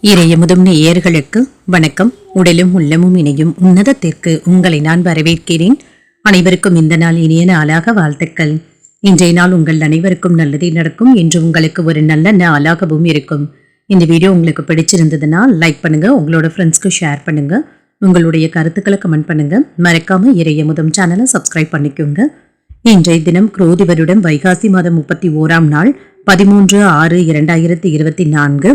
இறையமுதும் நேயர்களுக்கு வணக்கம். உடலும் உள்ளமும் இணையும் உன்னதத்திற்கு உங்களை நான் வரவேற்கிறேன். அனைவருக்கும் இந்த நாள் இனிய நாளாக வாழ்த்துக்கள். இன்றைய நாள் உங்கள் அனைவருக்கும் நல்லதே நடக்கும் என்று உங்களுக்கு ஒரு நல்ல நாளாகவும் இருக்கும். இந்த வீடியோ உங்களுக்கு பிடிச்சிருந்ததுன்னா லைக் பண்ணுங்க, உங்களோட ஃப்ரெண்ட்ஸ்க்கு ஷேர் பண்ணுங்க, உங்களுடைய கருத்துக்களை கமெண்ட் பண்ணுங்க. மறக்காம இறையமுதும் சேனலை சப்ஸ்கிரைப் பண்ணிக்கோங்க. இன்றைய தினம் குரோதி வருடம் வைகாசி மாதம் 31ஆம் நாள் 13/6/2024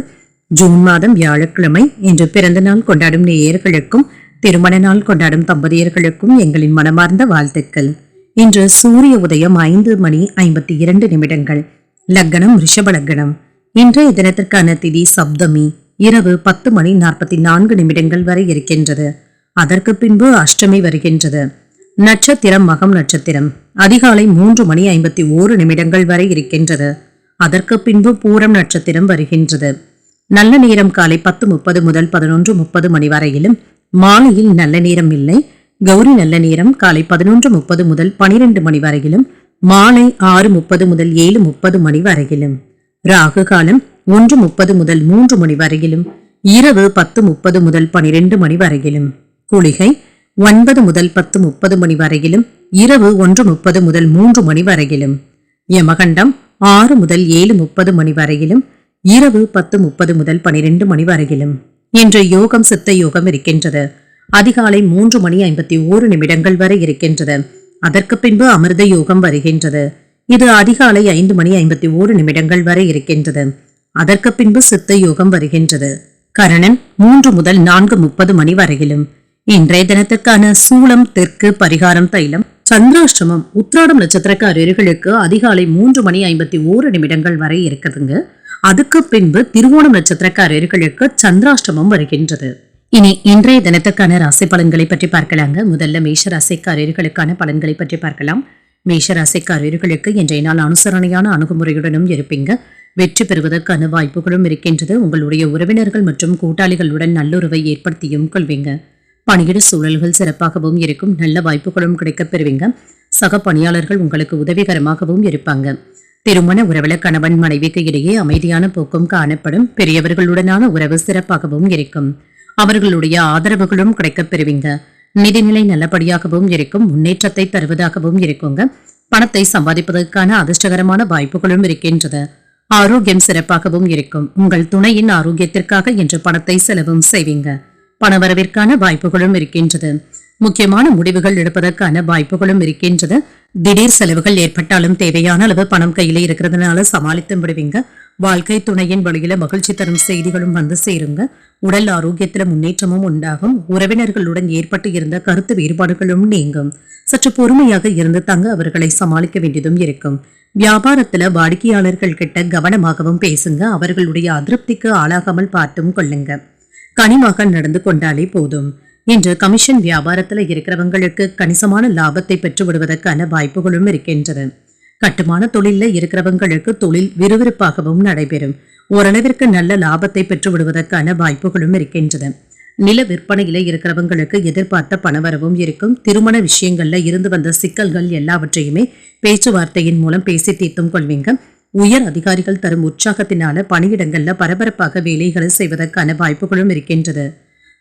ஜூன் மாதம் வியாழக்கிழமை. இன்று பிறந்த நாள் கொண்டாடும் நேயர்களுக்கும் திருமண நாள் கொண்டாடும் தம்பதியர்களுக்கும் எங்களின் மனமார்ந்த வாழ்த்துக்கள். இன்று சூரிய உதயம் 5:52. லக்னம் ரிஷப லக்னம். இன்றைய தினத்திற்கான திதி சப்தமி. இரவு 10:44 வரை இருக்கின்றது. அதற்கு பின்பு அஷ்டமி வருகின்றது. நட்சத்திரம் மகம் நட்சத்திரம். அதிகாலை 3:51 வரை இருக்கின்றது. அதற்கு பின்பு பூரம் நட்சத்திரம் வருகின்றது. நல்ல நேரம் காலை 10:30 முதல் 11:30 மணி வரையிலும், மாலையில் நல்ல நேரம் இல்லை. கௌரி நல்ல நேரம் காலை 11:30 முதல் 12 மணி வரையிலும், மாலை 6:30 முதல் 7:30 மணி வரையிலும். ராகு காலம் 1:30 முதல் 3 மணி வரையிலும், இரவு 10:30 முதல் 12 மணி வரையிலும். குளிகை 9 முதல் 10:30 மணி வரையிலும், இரவு 1:30 முதல் 3 மணி வரையிலும். யமகண்டம் 6 முதல் 7:30 மணி வரையிலும், இரவு 10:30 முதல் 12 மணி வரையிலும். இன்று யோகம் சித்த யோகம் இருக்கின்றது. அதிகாலை 3:51 வரை இருக்கின்றது. அதற்கு பின்பு அமிர்த யோகம் வருகின்றது. இது அதிகாலை 5:51 வரை இருக்கின்றது. அதற்கு பின்பு சித்த யோகம் வருகின்றது. கரணன் 3 முதல் 4:30 மணி வரையிலும். இன்றைய தினத்திற்கான சூலம் தெற்கு, பரிகாரம் தைலம். சந்திராஷ்டமம் உத்திராடம் நட்சத்திரக்காரர்களுக்கு அதிகாலை 3:51 வரை இருக்குதுங்க. அதுக்கு பின்பு திருவோணம் நட்சத்திரக்காரர்களுக்கு சந்திராஷ்டமம் வருகின்றது. இனி இன்றைய தினத்துக்கான ராசி பலன்களை பற்றி பார்க்கலாங்க. முதல்ல மேஷ ராசிக்காரர்களுக்கான பலன்களை பற்றி பார்க்கலாம். மேஷ ராசிக்காரர்களுக்கு இன்றைய நாள் அனுசரணையான அணுகுமுறையுடனும் இருப்பீங்க. வெற்றி பெறுவதற்கான வாய்ப்புகளும் இருக்கின்றது. உங்களுடைய உறவினர்கள் மற்றும் கூட்டாளிகளுடன் நல்லுறவை ஏற்படுத்தியும் கொள்வீங்க. பணியிட சூழல்கள் சிறப்பாகவும் இருக்கும். நல்ல வாய்ப்புகளும் கிடைக்கப் பெறுவீங்க. சக பணியாளர்கள் உங்களுக்கு உதவிகரமாகவும் இருப்பாங்க. திருமண உறவுல கணவன் மனைவிக்கு இடையே அமைதியான போக்கும் காணப்படும். பெரியவர்களுடனான உறவு சிறப்பாகவும் இருக்கும். அவர்களுடைய ஆதரவுகளும் கிடைக்கப் பெறுவீங்க. நிதிநிலை நல்லபடியாகவும் இருக்கும். முன்னேற்றத்தை தருவதாகவும் இருக்குங்க. பணத்தை சம்பாதிப்பதற்கான அதிர்ஷ்டகரமான வாய்ப்புகளும் இருக்கின்றது. ஆரோக்கியம் சிறப்பாகவும் இருக்கும். உங்கள் துணையின் ஆரோக்கியத்திற்காக இன்று பணத்தை செலவும் செய்வீங்க. பணவரவிற்கான வாய்ப்புகளும் இருக்கின்றது. முக்கியமான முடிவுகள் எடுப்பதற்கான வாய்ப்புகளும் இருக்கின்றது. திடீர் செலவுகள் ஏற்பட்டாலும் தேவையான அளவு பணம் கையில இருக்கிறதுனால சமாளித்து விடுவீங்க. வாழ்க்கை துணையின் வழியில மகிழ்ச்சி தரும் செய்திகளும் வந்து சேருங்க. உடல் ஆரோக்கியத்துல முன்னேற்றமும் உண்டாகும். உறவினர்களுடன் ஏற்பட்டு இருந்த கருத்து வேறுபாடுகளும் நீங்கும். சற்று பொறுமையாக இருந்து தங்க அவர்களை சமாளிக்க வேண்டியதும் இருக்கும். வியாபாரத்துல வாடிக்கையாளர்கள் கிட்ட கவனமாகவும் பேசுங்க. அவர்களுடைய அதிருப்திக்கு ஆளாகாமல் பார்த்தும் கொள்ளுங்க. கனிமாக நடந்து கொண்டாலே போதும். இன்று கமிஷன் வியாபாரத்துல இருக்கிறவங்களுக்கு கணிசமான லாபத்தை பெற்று விடுவதற்கான வாய்ப்புகளும் இருக்கின்றது. கட்டுமான தொழில இருக்கிறவங்களுக்கு தொழில் விறுவிறுப்பாகவும் நடைபெறும். ஓரளவிற்கு நல்ல லாபத்தை பெற்று விடுவதற்கான வாய்ப்புகளும் இருக்கின்றது. நில விற்பனையில இருக்கிறவங்களுக்கு எதிர்பார்த்த பணவரவும் இருக்கும். திருமண விஷயங்கள்ல இருந்து வந்த சிக்கல்கள் எல்லாவற்றையுமே பேச்சுவார்த்தையின் மூலம் பேசி தீர்த்தும் கொள்வீங்க. உயர் அதிகாரிகள் தரும் உற்சாகத்தினால பணியிடங்கள்ல பரபரப்பாக வேலைகளை செய்வதற்கான வாய்ப்புகளும் இருக்கின்றது.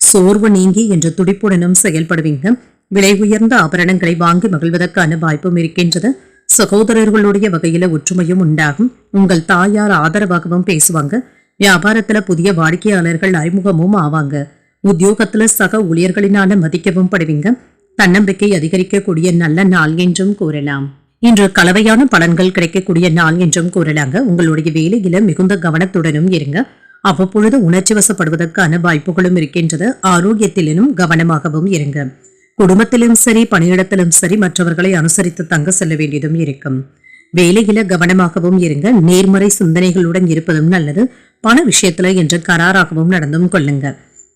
சோர்வு நீங்கி என்று துடிப்புடனும் செயல்படுவீங்க. விலை உயர்ந்த ஆபரணங்களை வாங்கி மகிழ்வதற்கான வாய்ப்பும் இருக்கின்றது. சகோதரர்களுடைய வகையில ஒற்றுமையும் உண்டாகும். உங்கள் தாயார் ஆதரவாகவும் பேசுவாங்க. வியாபாரத்துல புதிய வாடிக்கையாளர்கள் அறிமுகமும் ஆவாங்க. உத்தியோகத்துல சக ஊழியர்களினால மதிக்கவும் படுவீங்க. தன்னம்பிக்கை அதிகரிக்கக்கூடிய நல்ல நாள் என்றும் கூறலாம். இன்று கலவையான பலன்கள் கிடைக்கக்கூடிய நாள் என்றும் கூறலாங்க. உங்களுடைய வேலையில மிகுந்த கவனத்துடனும் இருங்க. அவ்வப்பொழுது உணர்ச்சி வசப்படுவதற்கான வாய்ப்புகளும் இருக்கின்றது. ஆரோக்கியத்திலும் கவனமாகவும் இருங்க. குடும்பத்திலும் சரி, பணியிடத்திலும் சரி, மற்றவர்களை அனுசரித்து தங்க செல்ல வேண்டியதும் இருக்கும். வேலையில கவனமாகவும் இருங்க. நேர்மறை சிந்தனைகளுடன் இருப்பதும் நல்லது. பண விஷயத்துல இன்று கராராகவும் நடந்தும் கொள்ளுங்க.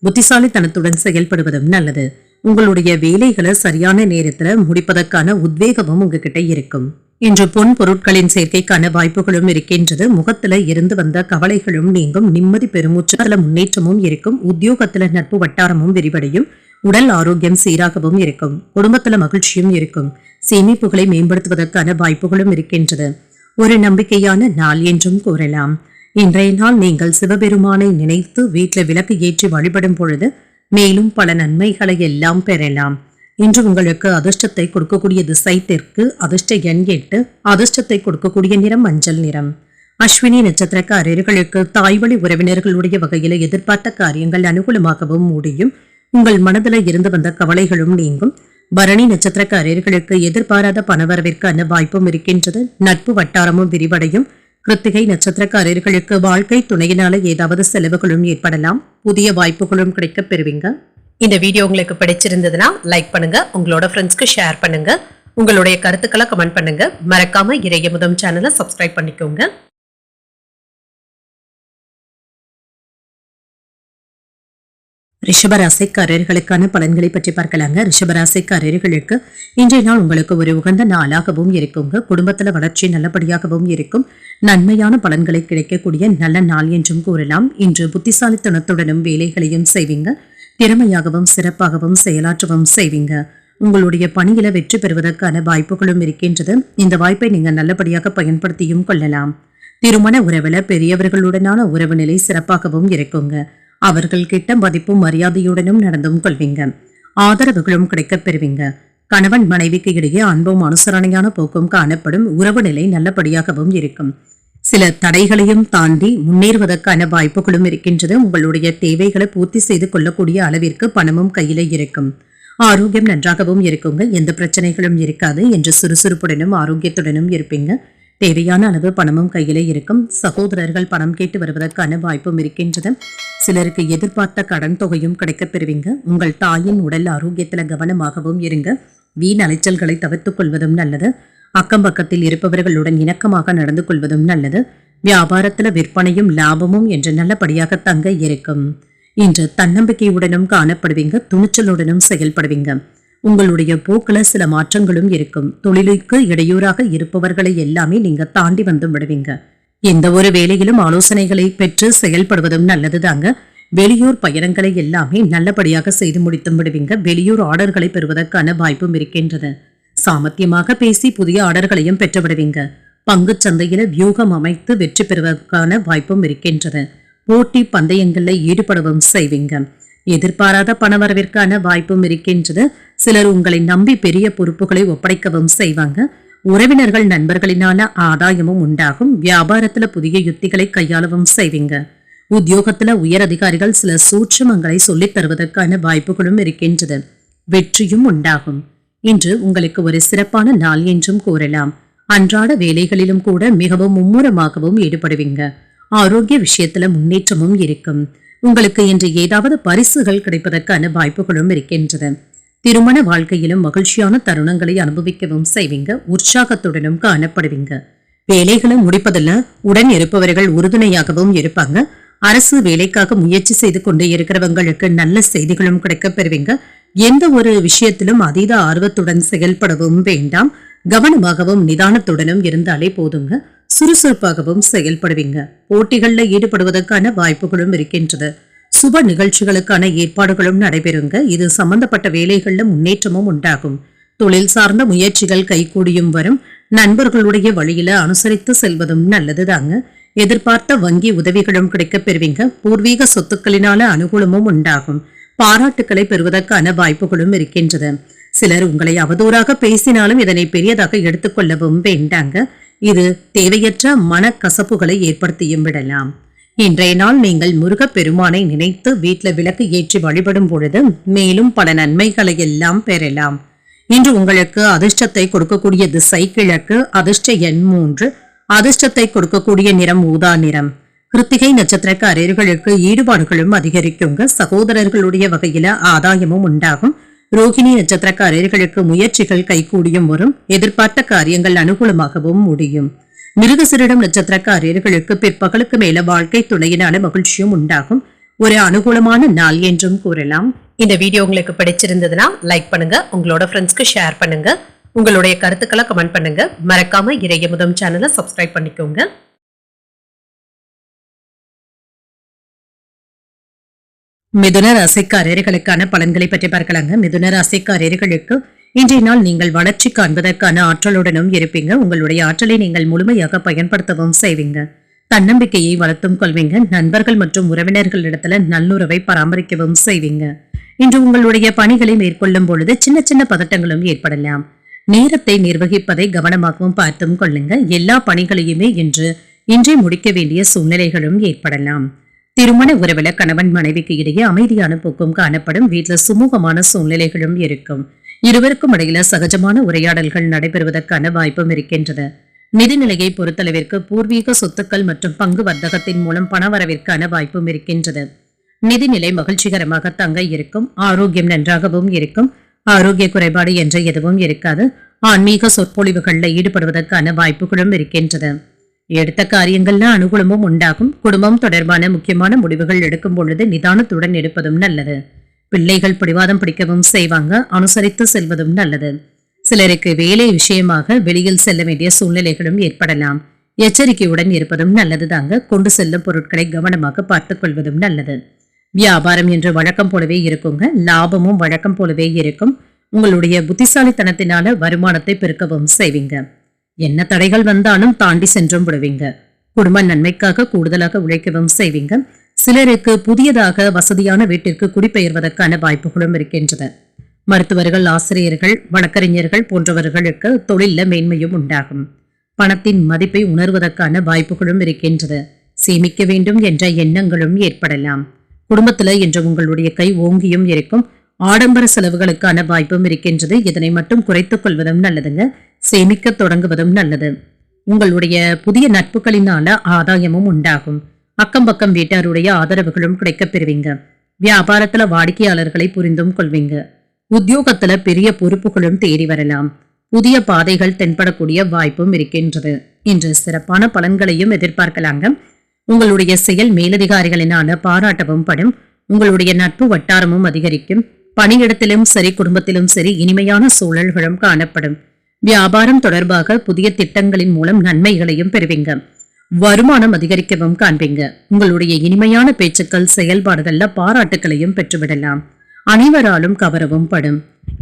புத்திசாலித்தனத்துடன் செயல்படுவதும் நல்லது. உங்களுடைய வேலைகளை சரியான நேரத்துல முடிப்பதற்கான உத்வேகமும் உங்ககிட்ட இருக்கும். இன்று பொன் பொருட்களின் சேர்க்கைக்கான வாய்ப்புகளும் இருக்கின்றது. முகத்துல இருந்து வந்த கவலைகளும் நீங்கும். நிம்மதி பெருமூச்சுல முன்னேற்றமும் இருக்கும். உத்தியோகத்துல நட்பு வட்டாரமும் விரிவடையும். உடல் ஆரோக்கியம் சீராகவும் இருக்கும். குடும்பத்துல மகிழ்ச்சியும் இருக்கும். சேமிப்புகளை மேம்படுத்துவதற்கான வாய்ப்புகளும் இருக்கின்றது. ஒரு நம்பிக்கையான நாள் என்றும் கூறலாம். இன்றைய நாள் நீங்கள் சிவபெருமானை நினைத்து வீட்டில் விளக்கு ஏற்றி வழிபடும் பொழுது மேலும் பல நன்மைகளை எல்லாம் பெறலாம். இன்று உங்களுக்கு அதிர்ஷ்டத்தை கொடுக்கக்கூடிய திசை தெற்கு, அதிர்ஷ்ட எண் 8, அதிர்ஷ்டத்தை கொடுக்கக்கூடிய நிறம் மஞ்சள் நிறம். அஸ்வினி நட்சத்திரக்காரர்களுக்கு தாய்வழி உறவினர்களுடைய வகையில எதிர்பார்த்த காரியங்கள் அனுகூலமாகவும் முடியும். உங்கள் மனதில் இருந்து வந்த கவலைகளும் நீங்கும். பரணி நட்சத்திரக்காரர்களுக்கு எதிர்பாராத பணவரவிற்கான வாய்ப்பும் இருக்கின்றது. நட்பு வட்டாரமும் விரிவடையும். கிருத்திகை நட்சத்திரக்காரர்களுக்கு வாழ்க்கை துணையினால ஏதாவது செலவுகளும் ஏற்படலாம். புதிய வாய்ப்புகளும் கிடைக்க பெறுவீங்க. இந்த வீடியோ உங்களுக்கு பிடிச்சிருந்ததுன்னா லைக் பண்ணுங்க, உங்களோட ஃப்ரெண்ட்ஸ்க்கு ஷேர் பண்ணுங்க, உங்களுடைய கருத்துக்களை கமெண்ட் பண்ணுங்க. மறக்காம இறையமுதம் சேனலை சப்ஸ்கிரைப் பண்ணிக்கோங்க. ரிஷபராசிக்காரர்களுக்கான பலன்களை பற்றி பார்க்கலாங்க. ரிஷபராசிக்காரர்களுக்கு இன்றைய நாள் உங்களுக்கு ஒரு உகந்த நாளாகவும் இருக்குங்க. குடும்பத்துல வளர்ச்சி நல்லபடியாகவும் இருக்கும். நன்மையான பலன்களை கிடைக்கக்கூடிய நல்ல நாள் என்றும் கூறலாம். இன்று புத்திசாலித்தனத்துடனும் வேலைகளையும் செய்வீங்க. திறமையாகவும் சிறப்பாகவும் செயலாற்றவும் செய்வீங்க. உங்களுடைய பணியில வெற்றி பெறுவதற்கான வாய்ப்புகளும் இருக்கின்றது. இந்த வாய்ப்பை நீங்க நல்லபடியாக பயன்படுத்தியும் கொள்ளலாம். திருமண உறவுல பெரியவர்களுடனான உறவு நிலை சிறப்பாகவும் இருக்குங்க. அவர்கள் கிட்ட மதிப்பும் மரியாதையுடனும் நடந்தும் கொள்வீங்க. ஆதரவுகளும் கிடைக்கப் பெறுவீங்க. கணவன் மனைவிக்கு இடையே அன்பும் அனுசரணையான போக்கும் காணப்படும். உறவு நிலை நல்லபடியாகவும் இருக்கும். சில தடைகளையும் தாண்டி முன்னேறுவதற்கான வாய்ப்புகளும் இருக்கின்றது. உங்களுடைய தேவைகளை பூர்த்தி செய்து கொள்ளக்கூடிய அளவிற்கு பணமும் கையில இருக்கும். ஆரோக்கியம் நன்றாகவும் இருக்குங்க. எந்த பிரச்சனைகளும் இருக்காது என்று சுறுசுறுப்புடனும் ஆரோக்கியத்துடனும் இருப்பீங்க. தேவையான அளவு பணமும் கையில இருக்கும். சகோதரர்கள் பணம் கேட்டு வருவதற்கான வாய்ப்பும் இருக்கின்றது. சிலருக்கு எதிர்பார்த்த கடன் தொகையும் கிடைக்கப் பெறுவீங்க. உங்கள் தாயின் உடல் ஆரோக்கியத்துல கவனமாகவும் இருங்க. வீண் அலைச்சல்களை தவிர்த்துக் கொள்வதும் நல்லது. அக்கம் பக்கத்தில் இருப்பவர்களுடன் இணக்கமாக நடந்து கொள்வதும் நல்லது. வியாபாரத்துல விற்பனையும் லாபமும் என்று நல்லபடியாக தங்க இருக்கும். இன்று தன்னம்பிக்கையுடனும் காணப்படுவீங்க. துணிச்சலுடனும் செயல்படுவீங்க. உங்களுடைய போக்குல சில மாற்றங்களும் இருக்கும். தொழிலுக்கு இடையூறாக இருப்பவர்களை எல்லாமே நீங்க தாண்டி வந்து விடுவீங்க. எந்த ஒரு வேலையிலும் ஆலோசனைகளை பெற்று செயல்படுவதும் நல்லதுதாங்க. வெளியூர் பயணங்களை எல்லாமே நல்லபடியாக செய்து முடித்து விடுவீங்க. வெளியூர் ஆர்டர்களை பெறுவதற்கான வாய்ப்பும் இருக்கின்றது. சாமர்த்தியமாக பேசி புதிய ஆர்டர்களையும் பெற்று விடுவீங்க. பங்கு சந்தையில வியூகம் அமைத்து வெற்றி பெறுவதற்கான வாய்ப்பும் இருக்கின்றது. போட்டி பந்தயங்கள்ல ஈடுபடவும் செய்வீங்க. எதிர்பாராத பணவரவிற்கான வாய்ப்பும் இருக்கின்றது. சிலர் உங்களை நம்பி பெரிய பொறுப்புகளை ஒப்படைக்கவும் செய்வாங்க. உறவினர்கள் நண்பர்களினால ஆதாயமும் உண்டாகும். வியாபாரத்துல புதிய யுத்திகளை கையாளவும் செய்வீங்க. உத்தியோகத்துல உயர் அதிகாரிகள் சில சூட்சமங்களை சொல்லித் தருவதற்கான வாய்ப்புகளும் இருக்கின்றது. வெற்றியும் உண்டாகும். இன்று உங்களுக்கு ஒரு சிறப்பான நாள் என்றும் கூறலாம். அன்றாட வேலைகளிலும் கூட மிகவும் மும்முரமாகவும் ஈடுபடுவீங்க. ஆரோக்கிய விஷயத்துல முன்னேற்றமும் இருக்கும். உங்களுக்கு இன்று ஏதாவது பரிசுகள் கிடைப்பதற்கான வாய்ப்புகளும் இருக்கின்றது. திருமண வாழ்க்கையிலும் மகிழ்ச்சியான தருணங்களை அனுபவிக்கவும் செய்வீங்க. உற்சாகத்துடனும் காணப்படுவீங்க. வேலைகளை முடிப்பதில் உடன் இருப்பவர்கள் உறுதுணையாகவும் இருப்பாங்க. அரசு வேலைக்காக முயற்சி செய்து கொண்டு இருக்கிறவங்களுக்கு நல்ல செய்திகளும் கிடைக்கப் பெறுவீங்க. எந்த ஒரு விஷயத்திலும் அதீத ஆர்வத்துடன் செயல்படவும் வேண்டாம். கவனமாகவும் நிதானத்துடனும் இருந்தாலே போதுங்க. சுறுசுறுப்பாகவும் செயல்படுவீங்க. போட்டிகள்ல ஈடுபடுவதற்கான வாய்ப்புகளும் இருக்கின்றது. சுப நிகழ்ச்சிகளுக்கான ஏற்பாடுகளும் நடைபெறுங்க. இது சம்பந்தப்பட்ட வேலைகள்ல முன்னேற்றமும் உண்டாகும். தொழில் சார்ந்த முயற்சிகள் கைகூடியும் வரும். நண்பர்களுடைய வழியில அனுசரித்து செல்வதும் நல்லதுதாங்க. எதிர்பார்த்த வங்கி உதவிகளும் கிடைக்கப் பெறுவீங்க. பூர்வீக சொத்துக்களினால அனுகூலமும் உண்டாகும். பாராட்டுக்களை பெறுவதற்கான வாய்ப்புகளும் இருக்கின்றது. சிலர் உங்களை அவதூறாக பேசினாலும் இதனை பெரியதாக எடுத்துக்கொள்ளவும் வேண்டாங்க. இது தேவையற்ற மனக்கசப்புகளை ஏற்படுத்தியும் விடலாம். இன்றைய நாள் நீங்கள் முருகப் பெருமானை நினைத்து வீட்டில் விளக்கு ஏற்றி வழிபடும் பொழுது மேலும் பல நன்மைகளை எல்லாம் பெறலாம். இன்று உங்களுக்கு அதிர்ஷ்டத்தை கொடுக்கக்கூடிய திசை கிழக்கு, அதிர்ஷ்ட எண் 3, அதிர்ஷ்டத்தை கொடுக்கக்கூடிய நிறம் ஊதா நிறம். கிருத்திகை நட்சத்திரக்காரர்களுக்கு ஈடுபாடுகளும் அதிகரிக்குங்க. சகோதரர்களுடைய வகையில ஆதாயமும் உண்டாகும். ரோகிணி நட்சத்திரக்காரர்களுக்கு முயற்சிகள் கைகூடியும் வரும். எதிர்பார்த்த காரியங்கள் அனுகூலமாகவும் முடியும். மிருகசிரிடம் நட்சத்திரக்காரர்களுக்கு பிற்பகலுக்கு மேல வாழ்க்கை துணையினால மகிழ்ச்சியும் உண்டாகும். ஒரு அனுகூலமான நாள் என்றும் கூறலாம். இந்த வீடியோ உங்களுக்கு பிடிச்சிருந்ததுன்னா லைக் பண்ணுங்க, உங்களோட ஃப்ரெண்ட்ஸ்க்கு ஷேர் பண்ணுங்க, உங்களுடைய கருத்துக்களை கமெண்ட் பண்ணுங்க. மறக்காம இறையமுதம் சேனலை சப்ஸ்கிரைப் பண்ணிக்கோங்க. மிதுன ராசிக்காரர்களுக்கான பலன்களை பற்றி பார்க்கலாங்க. மிதுன ராசிக்காரர்களுக்கு இன்றைய நாள் நீங்கள் வளர்ச்சி காண்பதற்கான ஆற்றலுடனும் இருப்பீங்க. உங்களுடைய ஆற்றலை நீங்கள் முழுமையாக பயன்படுத்தவும் செய்வீங்க. தன்னம்பிக்கையை வளர்த்தும் கொள்வீங்க. நண்பர்கள் மற்றும் உறவினர்களிடத்துல நல்லுறவை பராமரிக்கவும் செய்வீங்க. இன்று உங்களுடைய பணிகளை மேற்கொள்ளும் பொழுது சின்ன சின்ன பதட்டங்களும் ஏற்படலாம். நேரத்தை நிர்வகிப்பதை கவனமாகவும் பார்த்தும் கொள்ளுங்க. எல்லா பணிகளையுமே இன்றே முடிக்க வேண்டிய சூழ்நிலைகளும் ஏற்படலாம். திருமண உறவுல கணவன் மனைவிக்கு இடையே அமைதியான போக்கும் காணப்படும். வீட்டுல சுமூகமான சூழ்நிலைகளும் இருக்கும். இருவருக்கும் இடையில சகஜமான உரையாடல்கள் நடைபெறுவதற்கான வாய்ப்பும் இருக்கின்றது. நிதிநிலையை பொறுத்தளவிற்கு பூர்வீக சொத்துக்கள் மற்றும் பங்கு வர்த்தகத்தின் மூலம் பணவரவிற்கான வாய்ப்பும் இருக்கின்றது. நிதிநிலை மகிழ்ச்சிகரமாக தங்க இருக்கும். ஆரோக்கியம் நன்றாகவும் இருக்கும். ஆரோக்கிய குறைபாடு என்ற எதுவும் இருக்காது. ஆன்மீக சொற்பொழிவுகள்ல ஈடுபடுவதற்கான வாய்ப்புகளும் இருக்கின்றது. எடுத்த காரியங்கள்ல அனுகூலமும் உண்டாகும். குடும்பம் தொடர்பான முக்கியமான முடிவுகள் எடுக்கும் பொழுது நிதானத்துடன் எடுப்பதும் நல்லது. பிள்ளைகள் பிடிவாதம் பிடிக்கவும் செய்வாங்க. அனுசரித்து செல்வதும் நல்லது. சிலருக்கு வேலை விஷயமாக வெளியில் செல்ல வேண்டிய சூழ்நிலைகளும் ஏற்படலாம். எச்சரிக்கையுடன் இருப்பதும் நல்லது தாங்க. கொண்டு செல்லும் பொருட்களை கவனமாக பார்த்துக் கொள்வதும் நல்லது. வியாபாரம் என்று வழக்கம் போலவே இருக்குங்க. லாபமும் வழக்கம் போலவே இருக்கும். உங்களுடைய புத்திசாலித்தனத்தினால வருமானத்தை பெருக்கவும் செய்வீங்க. என்ன தடைகள் வந்தாலும் தாண்டி சென்றும் விடுவீங்க. குடும்ப நன்மைக்காக கூடுதலாக உழைக்கவும் செய்வீங்க. சிலருக்கு புதியதாக வசதியான வீட்டிற்கு குடிபெயர்வதற்கான வாய்ப்புகளும் இருக்கின்றன. மருத்துவர்கள், ஆசிரியர்கள், வழக்கறிஞர்கள் போன்றவர்களுக்கு தொழில மேன்மையும் உண்டாகும். பணத்தின் மதிப்பை உணர்வதற்கான வாய்ப்புகளும் இருக்கின்றது. சேமிக்க வேண்டும் என்ற எண்ணங்களும் ஏற்படலாம். குடும்பத்துல இன்று உங்களுடைய கை ஓங்கியும் இருக்கும். ஆடம்பர செலவுகளுக்கான வாய்ப்பும் இருக்கின்றது. இதனை மட்டும் குறைத்துக் கொள்வதும் நல்லதுங்க. சேமிக்க தொடங்குவதும் நல்லது. உங்களுடைய புதிய நட்புகளினால ஆதாயமும் உண்டாகும். அக்கம் பக்கம் வீட்டாருடைய ஆதரவுகளும் கிடைக்கப் பெறுவீங்க. வியாபாரத்துல வாடிக்கையாளர்களை புரிந்தும் கொள்வீங்க. உத்தியோகத்துல பெரிய பொறுப்புகளும் தேடி வரலாம். புதிய பாதைகள் தென்படக்கூடிய வாய்ப்பும் இருக்கின்றது. இன்று சிறப்பான பலன்களையும் எதிர்பார்க்கலாங்க. உங்களுடைய செயல் மேலதிகாரிகளினால பாராட்டவும் படும். உங்களுடைய நட்பு வட்டாரமும் அதிகரிக்கும். பணியிடத்திலும் சரி, குடும்பத்திலும் சரி இனிமையான சூழல்களும் காணப்படும். வியாபாரம் தொடர்பாக புதிய திட்டங்களின் மூலம் நன்மைகளையும் பெறுவீங்க. வருமானம் அதிகரிக்கவும் காண்பீங்க. உங்களுடைய இனிமையான பேச்சுக்கள், செயல்பாடுகள்ல பாராட்டுகளையும் பெற்றுவிடலாம். அனைவராலும் கவரவும் படும்.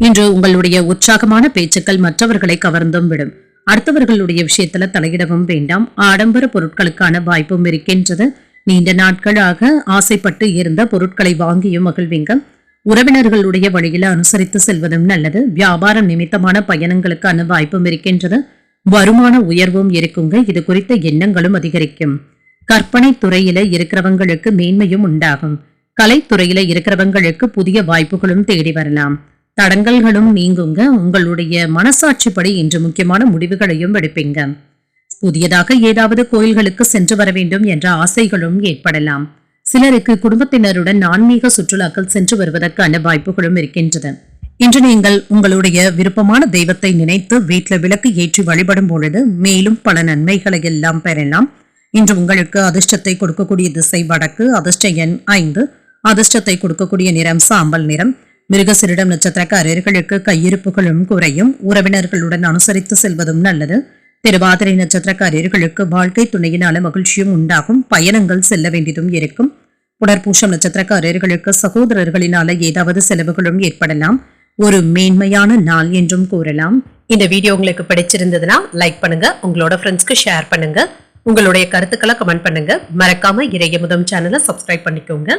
இன்று உங்களுடைய உற்சாகமான பேச்சுக்கள் மற்றவர்களை கவர்ந்தும் விடும். அடுத்தவர்களுடைய விஷயத்துல தலையிடவும் வேண்டாம். ஆடம்பர பொருட்களுக்கான வாய்ப்பும் இருக்கின்றது. நீண்ட நாட்களாக ஆசைப்பட்டு இருந்த பொருட்களை வாங்கியும் மகிழ்வீங்க. உறவினர்களுடைய வழியில அனுசரித்து செல்வதும் நல்லது. வியாபாரம் நிமித்தமான பயணங்களுக்கான வாய்ப்பும் இருக்கின்றது. வருமான உயர்வும் இருக்குங்க. இது குறித்த எண்ணங்களும் அதிகரிக்கும். கற்பனை துறையில இருக்கிறவங்களுக்கு மேன்மையும் உண்டாகும். கலைத்துறையில இருக்கிறவங்களுக்கு புதிய வாய்ப்புகளும் தேடி வரலாம். தடங்கல்களும் நீங்குங்க. உங்களுடைய மனசாட்சிப்படி இன்று முக்கியமான முடிவுகளையும் எடுப்பீங்க. புதியதாக ஏதாவது கோயில்களுக்கு சென்று வர வேண்டும் என்ற ஆசைகளும் ஏற்படலாம். சிலருக்கு குடும்பத்தினருடன் ஆன்மீக சுற்றுலாக்கள் சென்று வருவதற்கான வாய்ப்புகளும் இருக்கின்றது. இன்று நீங்கள் உங்களுடைய விருப்பமான தெய்வத்தை நினைத்து வீட்டில் விளக்கு ஏற்றி வழிபடும் பொழுது மேலும் பல நன்மைகளை எல்லாம் பெறலாம். இன்று உங்களுக்கு அதிர்ஷ்டத்தை கொடுக்கக்கூடிய திசை வடக்கு. அதிர்ஷ்ட எண் 5. அதிர்ஷ்டத்தை கொடுக்கக்கூடிய நிறம் சாம்பல் நிறம். மிருகசிரிடம் நட்சத்திரக்காரர்களுக்கு கையிருப்புகளும் குறையும். உறவினர்களுடன் அனுசரித்து செல்வதும் நல்லது. திருவாதிரை நட்சத்திரக்காரர்களுக்கு வாழ்க்கை துணையினால மகிழ்ச்சியும் உண்டாகும். பயணங்கள் செல்ல வேண்டியதும் இருக்கும். புனர்பூசம் நட்சத்திரக்காரர்களுக்கு சகோதரர்களினால ஏதாவது செலவுகளும் ஏற்படலாம். ஒரு மேன்மையான நாள் என்றும் கூறலாம். இந்த வீடியோ உங்களுக்கு பிடிச்சிருந்ததுன்னா லைக் பண்ணுங்க. உங்களோட ஃப்ரெண்ட்ஸ்க்கு ஷேர் பண்ணுங்க. உங்களுடைய கருத்துக்களை கமெண்ட் பண்ணுங்க. மறக்காம இறையமுதம் சேனலை சப்ஸ்கிரைப் பண்ணிக்கோங்க.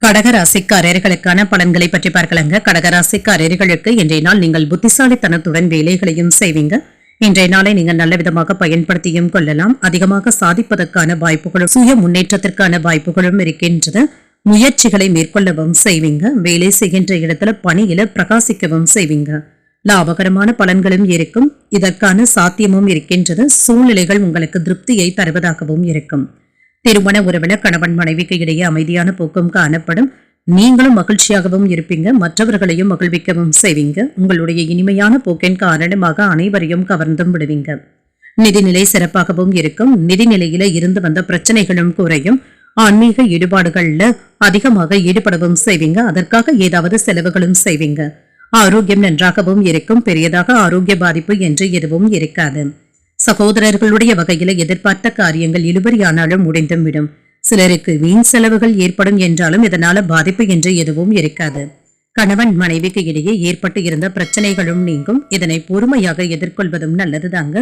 கடகராசிக்காரர்களுக்கான பலன்களை பற்றி பார்க்கலாங்க. கடகராசிக்காரர்களுக்கு இன்றைய நாள் நீங்கள் புத்திசாலித்தனத்துடன் வேலைகளையும் செய்வீங்க. இன்றைய நாளை நீங்கள் நல்ல விதமாக பயன்படுத்தியும் கொள்ளலாம். அதிகமாக சாதிப்பதற்கான வாய்ப்புகளும் சுய முன்னேற்றத்திற்கான வாய்ப்புகளும் இருக்கின்றது. முயற்சிகளை மேற்கொள்ளவும் செய்வீங்க. வேலை செய்கின்ற இடத்துல பணியில பிரகாசிக்கவும் செய்வீங்க. லாபகரமான பலன்களும் இருக்கும். இதற்கான சாத்தியமும் இருக்கின்றது. சூழ்நிலைகள் உங்களுக்கு திருப்தியை தருவதாகவும் இருக்கும். திருமண உறவுல கணவன் மனைவிக்கு இடையே அமைதியான போக்கும் காணப்படும். நீங்களும் மகிழ்ச்சியாகவும் இருப்பீங்க. மற்றவர்களையும் மகிழ்விக்கவும் செய்வீங்க. உங்களுடைய இனிமையான போக்கின் காரணமாக அனைவரையும் கவர்ந்தும் விடுவீங்க. நிதிநிலை சிறப்பாகவும் இருக்கும். நிதிநிலையில இருந்து வந்த பிரச்சனைகளும் குறையும். ஆன்மீக ஈடுபாடுகள்ல அதிகமாக ஈடுபடவும் செய்வீங்க. அதற்காக ஏதாவது செலவுகளும் செய்வீங்க. ஆரோக்கியம் நன்றாகவும் இருக்கும். பெரியதாக ஆரோக்கிய பாதிப்பு என்று எதுவும் இருக்காது. சகோதரர்களுடைய வகையில எதிர்பார்த்த காரியங்கள் இழுபறியானாலும் முடிந்தும் விடும். சிலருக்கு வீண் செலவுகள் ஏற்படும் என்றாலும் இதனால பாதிப்பு என்று எதுவும் இருக்காது. கணவன் மனைவிக்கு இடையே ஏற்பட்டு இருந்த பிரச்சனைகளும் நீங்கும். இதனை பொறுமையாக எதிர்கொள்வதும் நல்லதுதாங்க.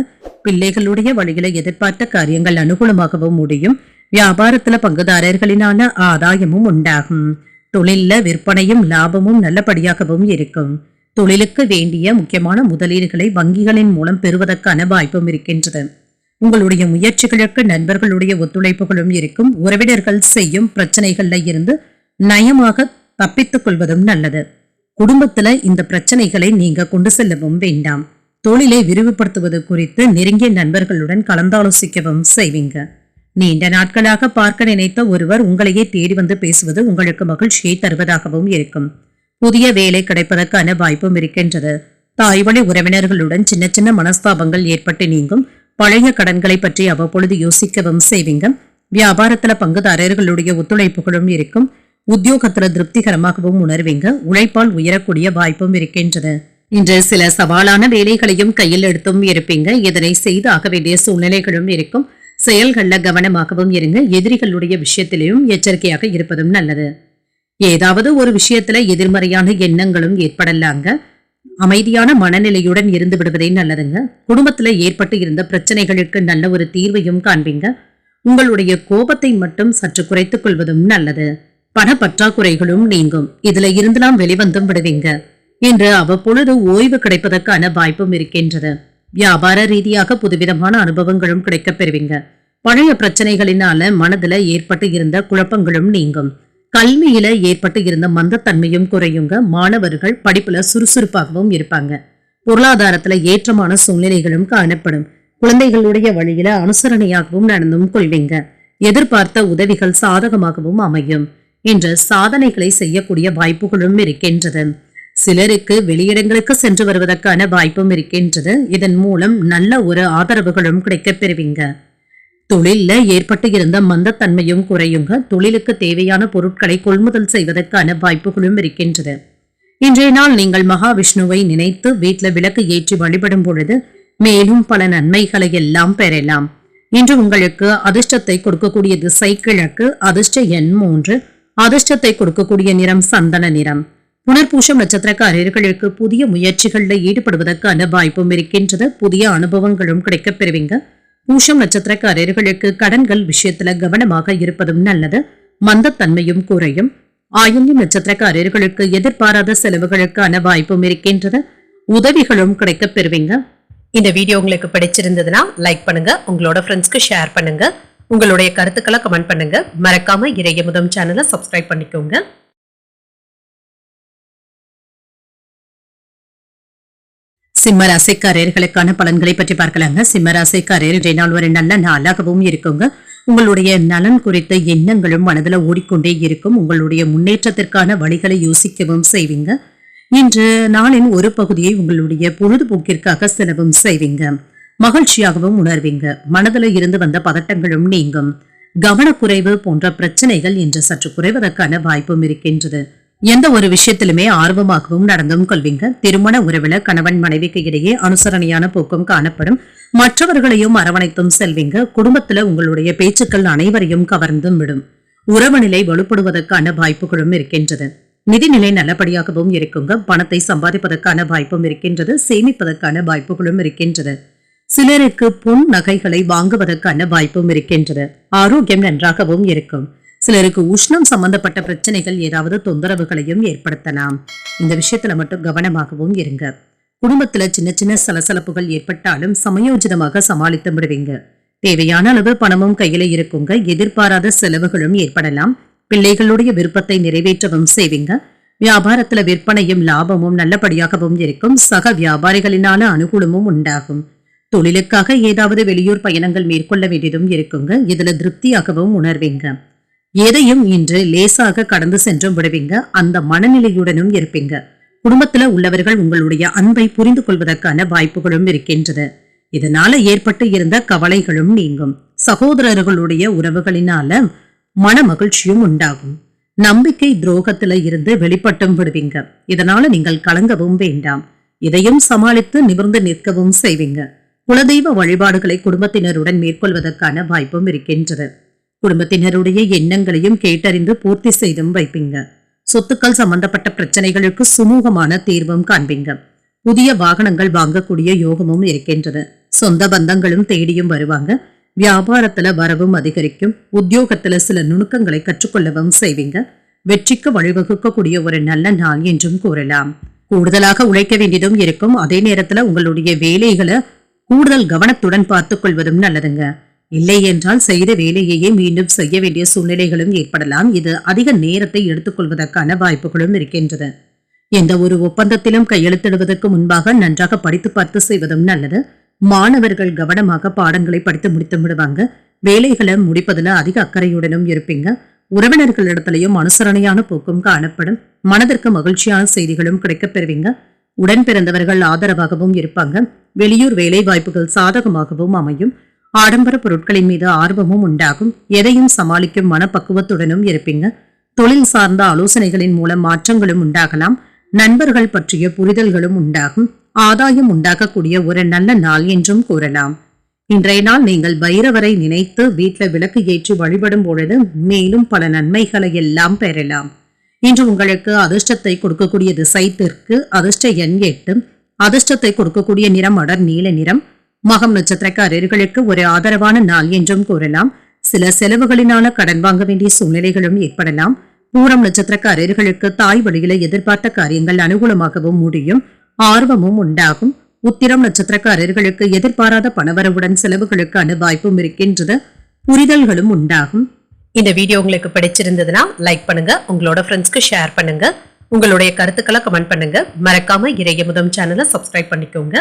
பிள்ளைகளுடைய வழியில எதிர்பார்த்த காரியங்கள் அனுகூலமாகவும் முடியும். வியாபாரத்துல பங்குதாரர்களினான ஆதாயமும் உண்டாகும். தொழில்ல விற்பனையும் லாபமும் நல்லபடியாகவும் இருக்கும். தொழிலுக்கு வேண்டிய முக்கியமான முதலீடுகளை வங்கிகளின் மூலம் பெறுவதற்கான வாய்ப்பும் இருக்கின்றது. உங்களுடைய முயற்சிகளுக்கு நண்பர்களுடைய ஒத்துழைப்புகளும் இருக்கும். உறவினர்கள் செய்யும் பிரச்சனைகள்ல இருந்து நயமாக தப்பித்துக் கொள்வதும் நல்லது. குடும்பத்துல இந்த பிரச்சனைகளை நீங்க கொண்டு செல்லவும் வேண்டாம். தொழிலை விரிவுபடுத்துவது குறித்து நெருங்கிய நண்பர்களுடன் கலந்தாலோசிக்கவும் செய்வீங்க. நீண்ட நாட்களாக பார்க்க நினைத்த ஒருவர் உங்களையே தேடி வந்து பேசுவது உங்களுக்கு மகிழ்ச்சியை தருவதாகவும் இருக்கும். புதிய வேலை கிடைப்பதற்கான வாய்ப்பும் இருக்கின்றது. தாய்வழி உறவினர்களுடன் சின்ன சின்ன மனஸ்தாபங்கள் ஏற்பட்டு நீங்கும். பழைய கடன்களை பற்றி அவ்வப்பொழுது யோசிக்கவும் செய்வீங்க. வியாபாரத்துல பங்குதாரர்களுடைய ஒத்துழைப்புகளும் இருக்கும். உத்தியோகத்துல திருப்திகரமாகவும் உணர்வீங்க. உழைப்பால் உயரக்கூடிய வாய்ப்பும் இருக்கின்றது. இன்று சில சவாலான வேலைகளையும் கையில் எடுத்தும் இருப்பீங்க. இதனை செய்து ஆக வேண்டிய சூழ்நிலைகளும் இருக்கும். செயல்கள்ல கவனமாகவும் இருங்க. எதிரிகளுடைய விஷயத்திலையும் எச்சரிக்கையாக இருப்பதும் நல்லது. ஏதாவது ஒரு விஷயத்துல எதிர்மறையான எண்ணங்களும் ஏற்படலாங்க. அமைதியான மனநிலையுடன் இருந்து விடுவதே நல்லதுங்க. குடும்பத்துல ஏற்பட்டு இருந்த பிரச்சனைகளுக்கு நல்ல ஒரு தீர்வையும் காண்பீங்க. உங்களுடைய கோபத்தை மட்டும் சற்று குறைத்துக் கொள்வதும் நல்லது. பண பற்றாக்குறைகளும் நீங்கும். இதுல இருந்தெல்லாம் வெளிவந்தும் விடுவீங்க. இன்று அவ்வப்பொழுது ஓய்வு கிடைப்பதற்கான வாய்ப்பும் இருக்கின்றது. வியாபார ரீதியாக புதுவிதமான அனுபவங்களும் கிடைக்கப் பெறுவீங்க. பழைய பிரச்சனைகளினால மனதுல ஏற்பட்டு இருந்த குழப்பங்களும் நீங்கும். கல்வியில ஏற்பட்டு இருந்த மந்தத்தன்மையும் குறையுங்க. மாணவர்கள் படிப்புல சுறுசுறுப்பாகவும் இருப்பாங்க. பொருளாதாரத்துல ஏற்றமான சூழ்நிலைகளும் காணப்படும். குழந்தைகளுடைய வழியில அனுசரணையாகவும் நடந்தும் கொள்வீங்க. எதிர்பார்த்த உதவிகள் சாதகமாகவும் அமையும். இன்று சாதனைகளை செய்யக்கூடிய வாய்ப்புகளும் இருக்கின்றது. சிலருக்கு வெளியிடங்களுக்கு சென்று வருவதற்கான வாய்ப்பும் இருக்கின்றது. இதன் மூலம் நல்ல ஒரு ஆதரவுகளும் கிடைக்கப் பெறுவீங்க. தொழில்ல ஏற்பட்டு இருந்த மந்தத்தன்மையும் குறையுங்க. தொழிலுக்கு தேவையான பொருட்களை கொள்முதல் செய்வதற்கான வாய்ப்புகளும் இருக்கின்றது. இன்றைய நாள் நீங்கள் மகாவிஷ்ணுவை நினைத்து வீட்டில் விளக்கு ஏற்றி வழிபடும் பொழுது மேலும் பல நன்மைகளை எல்லாம் பெறலாம். இன்று உங்களுக்கு அதிர்ஷ்டத்தை கொடுக்கக்கூடிய திசை கிழக்கு. அதிர்ஷ்ட எண் 3. அதிர்ஷ்டத்தை கொடுக்கக்கூடிய நிறம் சந்தன நிறம். புனர்பூசம் நட்சத்திரக்காரர்களுக்கு புதிய முயற்சிகளில் ஈடுபடுவதற்கான வாய்ப்பும் இருக்கின்றது. புதிய அனுபவங்களும் கிடைக்கப் பெறுவீங்க. பூசம் நட்சத்திரக்காரர்களுக்கு கடன்கள் விஷயத்துல கவனமாக இருப்பதும் நல்லது. மந்தத்தன்மையும் குறையும். ஆயில்யம் நட்சத்திரக்காரர்களுக்கு எதிர்பாராத செலவுகளுக்கான வாய்ப்பும் இருக்கின்றது. உதவிகளும் கிடைக்கப் பெறுவீங்க. இந்த வீடியோ உங்களுக்கு பிடிச்சிருந்ததுன்னா லைக் பண்ணுங்க. உங்களோட ஃப்ரெண்ட்ஸ்க்கு ஷேர் பண்ணுங்க. உங்களுடைய கருத்துக்களை கமெண்ட் பண்ணுங்க. மறக்காம இறையமுதம் சேனலை சப்ஸ்கிரைப் பண்ணிக்கோங்க. சிம்ம ராசிக்காரர்களுக்கான பலன்களை பற்றி பார்க்கலாங்க. சிம்ம ராசிக்காரர் இன்றைய நாள் ஒரு நல்ல நாளாகவும் இருக்குங்க. உங்களுடைய நலன் குறித்த எண்ணங்களும் மனதில் ஓடிக்கொண்டே இருக்கும். உங்களுடைய முன்னேற்றத்திற்கான வழிகளை யோசிக்கவும் செய்வீங்க. இன்று நாளின் ஒரு பகுதியை உங்களுடைய பொழுதுபோக்கிற்காக செலவும் செய்வீங்க. மகிழ்ச்சியாகவும் உணர்வீங்க. மனதில் இருந்து வந்த பதட்டங்களும் நீங்கும். கவனக்குறைவு போன்ற பிரச்சனைகள் இன்று சற்று குறைவதற்கான வாய்ப்பும் இருக்கின்றது. எந்த ஒரு விஷயத்திலுமே ஆர்வமாகவும் நடந்தும் கொள்வீங்க. திருமண உறவுல கணவன் மனைவிக்கு இடையே அனுசரணையான போக்கும் காணப்படும். மற்றவர்களையும் அரவணைத்தும் செல்வீங்க. குடும்பத்துல உங்களுடைய பேச்சுக்கள் அனைவரையும் கவர்ந்தும் விடும். உறவு நிலை வலுப்படுவதற்கான வாய்ப்புகளும் இருக்கின்றது. நிதிநிலை நல்லபடியாகவும் இருக்குங்க. பணத்தை சம்பாதிப்பதற்கான வாய்ப்பும் இருக்கின்றது. சேமிப்பதற்கான வாய்ப்புகளும் இருக்கின்றது. சிலருக்கு பொன் நகைகளை வாங்குவதற்கான வாய்ப்பும் இருக்கின்றது. ஆரோக்கியம் நன்றாகவும் இருக்கும். சிலருக்கு உஷ்ணம் சம்பந்தப்பட்ட பிரச்சனைகள் ஏதாவது தொந்தரவுகளையும் ஏற்படுத்தலாம். இந்த விஷயத்துல மட்டும் கவனமாகவும் இருங்க. குடும்பத்துல சின்ன சின்ன சலசலப்புகள் ஏற்பட்டாலும் சமயோஜிதமாக சமாளித்து விடுவீங்க. தேவையான அளவு பணமும் கையில இருக்குங்க. எதிர்பாராத செலவுகளும் ஏற்படலாம். பிள்ளைகளுடைய விருப்பத்தை நிறைவேற்றவும் செய்வீங்க. வியாபாரத்துல விற்பனையும் லாபமும் நல்லபடியாகவும் இருக்கும். சக வியாபாரிகளினால அனுகூலமும் உண்டாகும். தொழிலுக்காக ஏதாவது வெளியூர் பயணங்கள் மேற்கொள்ள வேண்டியதும் இருக்குங்க. இதுல திருப்தியாகவும் உணர்வீங்க. எதையும் இன்று லேசாக கடந்து சென்றும் விடுவீங்க. அந்த மனநிலையுடனும் இருப்பீங்க. குடும்பத்துல உள்ளவர்கள் உங்களுடைய அன்பை புரிந்து கொள்வதற்கான வாய்ப்புகளும் இருக்கின்றது. இதனால ஏற்பட்டு இருந்த கவலைகளும் நீங்கும். சகோதரர்களுடைய உறவுகளினால மன மகிழ்ச்சியும் உண்டாகும். நம்பிக்கை துரோகத்துல இருந்து வெளிப்பட்டும் விடுவீங்க. இதனால நீங்கள் கலங்கவும் வேண்டாம். இதையும் சமாளித்து நிமிர்ந்து நிற்கவும் செய்வீங்க. குலதெய்வ வழிபாடுகளை குடும்பத்தினருடன் மேற்கொள்வதற்கான வாய்ப்பும் இருக்கின்றது. குடும்பத்தினருடைய எண்ணங்களையும் கேட்டறிந்து பூர்த்தி செய்தும் வைப்பீங்க. சொத்துக்கள் சம்பந்தப்பட்ட பிரச்சனைகளுக்கு சுமூகமான தீர்வும் காண்பீங்க. புதிய வாகனங்கள் வாங்கக்கூடிய யோகமும் இருக்கின்றது. சொந்த பந்தங்களும் தேடியும் வருவாங்க. வியாபாரத்துல வரவும் அதிகரிக்கும். உத்தியோகத்துல சில நுணுக்கங்களை கற்றுக்கொள்ளவும் செய்வீங்க. வெற்றிக்கு வழிவகுக்கக்கூடிய ஒரு நல்ல நாள் என்றும் கூறலாம். கூடுதலாக உழைக்க வேண்டியதும் இருக்கும். அதே நேரத்துல உங்களுடைய வேலைகளை கூடுதல் கவனத்துடன் பார்த்துக் கொள்வதும் நல்லதுங்க. இல்லை என்றால் செய்த வேலையையே மீண்டும் செய்ய வேண்டிய சூழ்நிலைகளும் ஏற்படலாம். இது அதிக நேரத்தை எடுத்துக்கொள்வதற்கான வாய்ப்புகளும் இருக்கின்றது. எந்த ஒரு ஒப்பந்தத்திலும் கையெழுத்திடுவதற்கு முன்பாக நன்றாக படித்து பார்த்து செய்வதும் நல்லது. மாணவர்கள் கவனமாக பாடங்களை படித்து முடித்து விடுவாங்க. வேலைகளை முடிப்பதில் அதிக அக்கறையுடனும் இருப்பீங்க. உறவினர்களிடத்திலையும் அனுசரணையான போக்கும் காணப்படும். மனதிற்கு மகிழ்ச்சியான செய்திகளும் கிடைக்கப் பெறுவீங்க. உடன் பிறந்தவர்கள் ஆதரவாகவும் இருப்பாங்க. வெளியூர் வேலை வாய்ப்புகள் சாதகமாகவும் அமையும். ஆடம்பர பொருட்களின் மீது ஆர்வமும் உண்டாகும். எதையும் சமாளிக்கும் மனப்பக்குவத்துடனும் இருப்பீங்க. தொழில் சார்ந்த ஆலோசனைகளின் மூலம் மாற்றங்களும் உண்டாகலாம். நண்பர்கள் பற்றிய புரிதல்களும் உண்டாகும். ஆதாயம் உண்டாகக்கூடிய ஒரு நல்ல நாள் என்றும் கூறலாம். இன்றைய நாள் நீங்கள் பைரவரை நினைத்து வீட்டில் விளக்கு ஏற்றி வழிபடும் பொழுது மேலும் பல நன்மைகளை எல்லாம் பெறலாம். இன்று உங்களுக்கு அதிர்ஷ்டத்தை கொடுக்கக்கூடிய திசை தெற்கு. அதிர்ஷ்ட எண் 8. அதிர்ஷ்டத்தை கொடுக்கக்கூடிய நிறம் அடர் நீல நிறம். மகம் நட்சத்திரக்காரர்களுக்கு ஒரு ஆதரவான நாள் என்றும் கூறலாம். சில செலவுகளினால கடன் வாங்க வேண்டிய சூழ்நிலைகளும் ஏற்படலாம். பூரம் நட்சத்திரக்காரர்களுக்கு தாய் வழியில எதிர்பார்த்த காரியங்கள் அனுகூலமாகவும் முடியும். ஆர்வமும் உண்டாகும். உத்திரம் நட்சத்திரக்காரர்களுக்கு எதிர்பாராத பணவரவுடன் செலவுகளுக்கான வாய்ப்பும் இருக்கின்றது. புரிதல்களும் உண்டாகும். இந்த வீடியோ உங்களுக்கு பிடிச்சிருந்ததுன்னா லைக் பண்ணுங்க. உங்களோட ஃப்ரெண்ட்ஸ்க்கு ஷேர் பண்ணுங்க. உங்களுடைய கருத்துக்களை கமெண்ட் பண்ணுங்க. மறக்காம இறையமுதம் சேனலை சப்ஸ்கிரைப் பண்ணிக்கோங்க.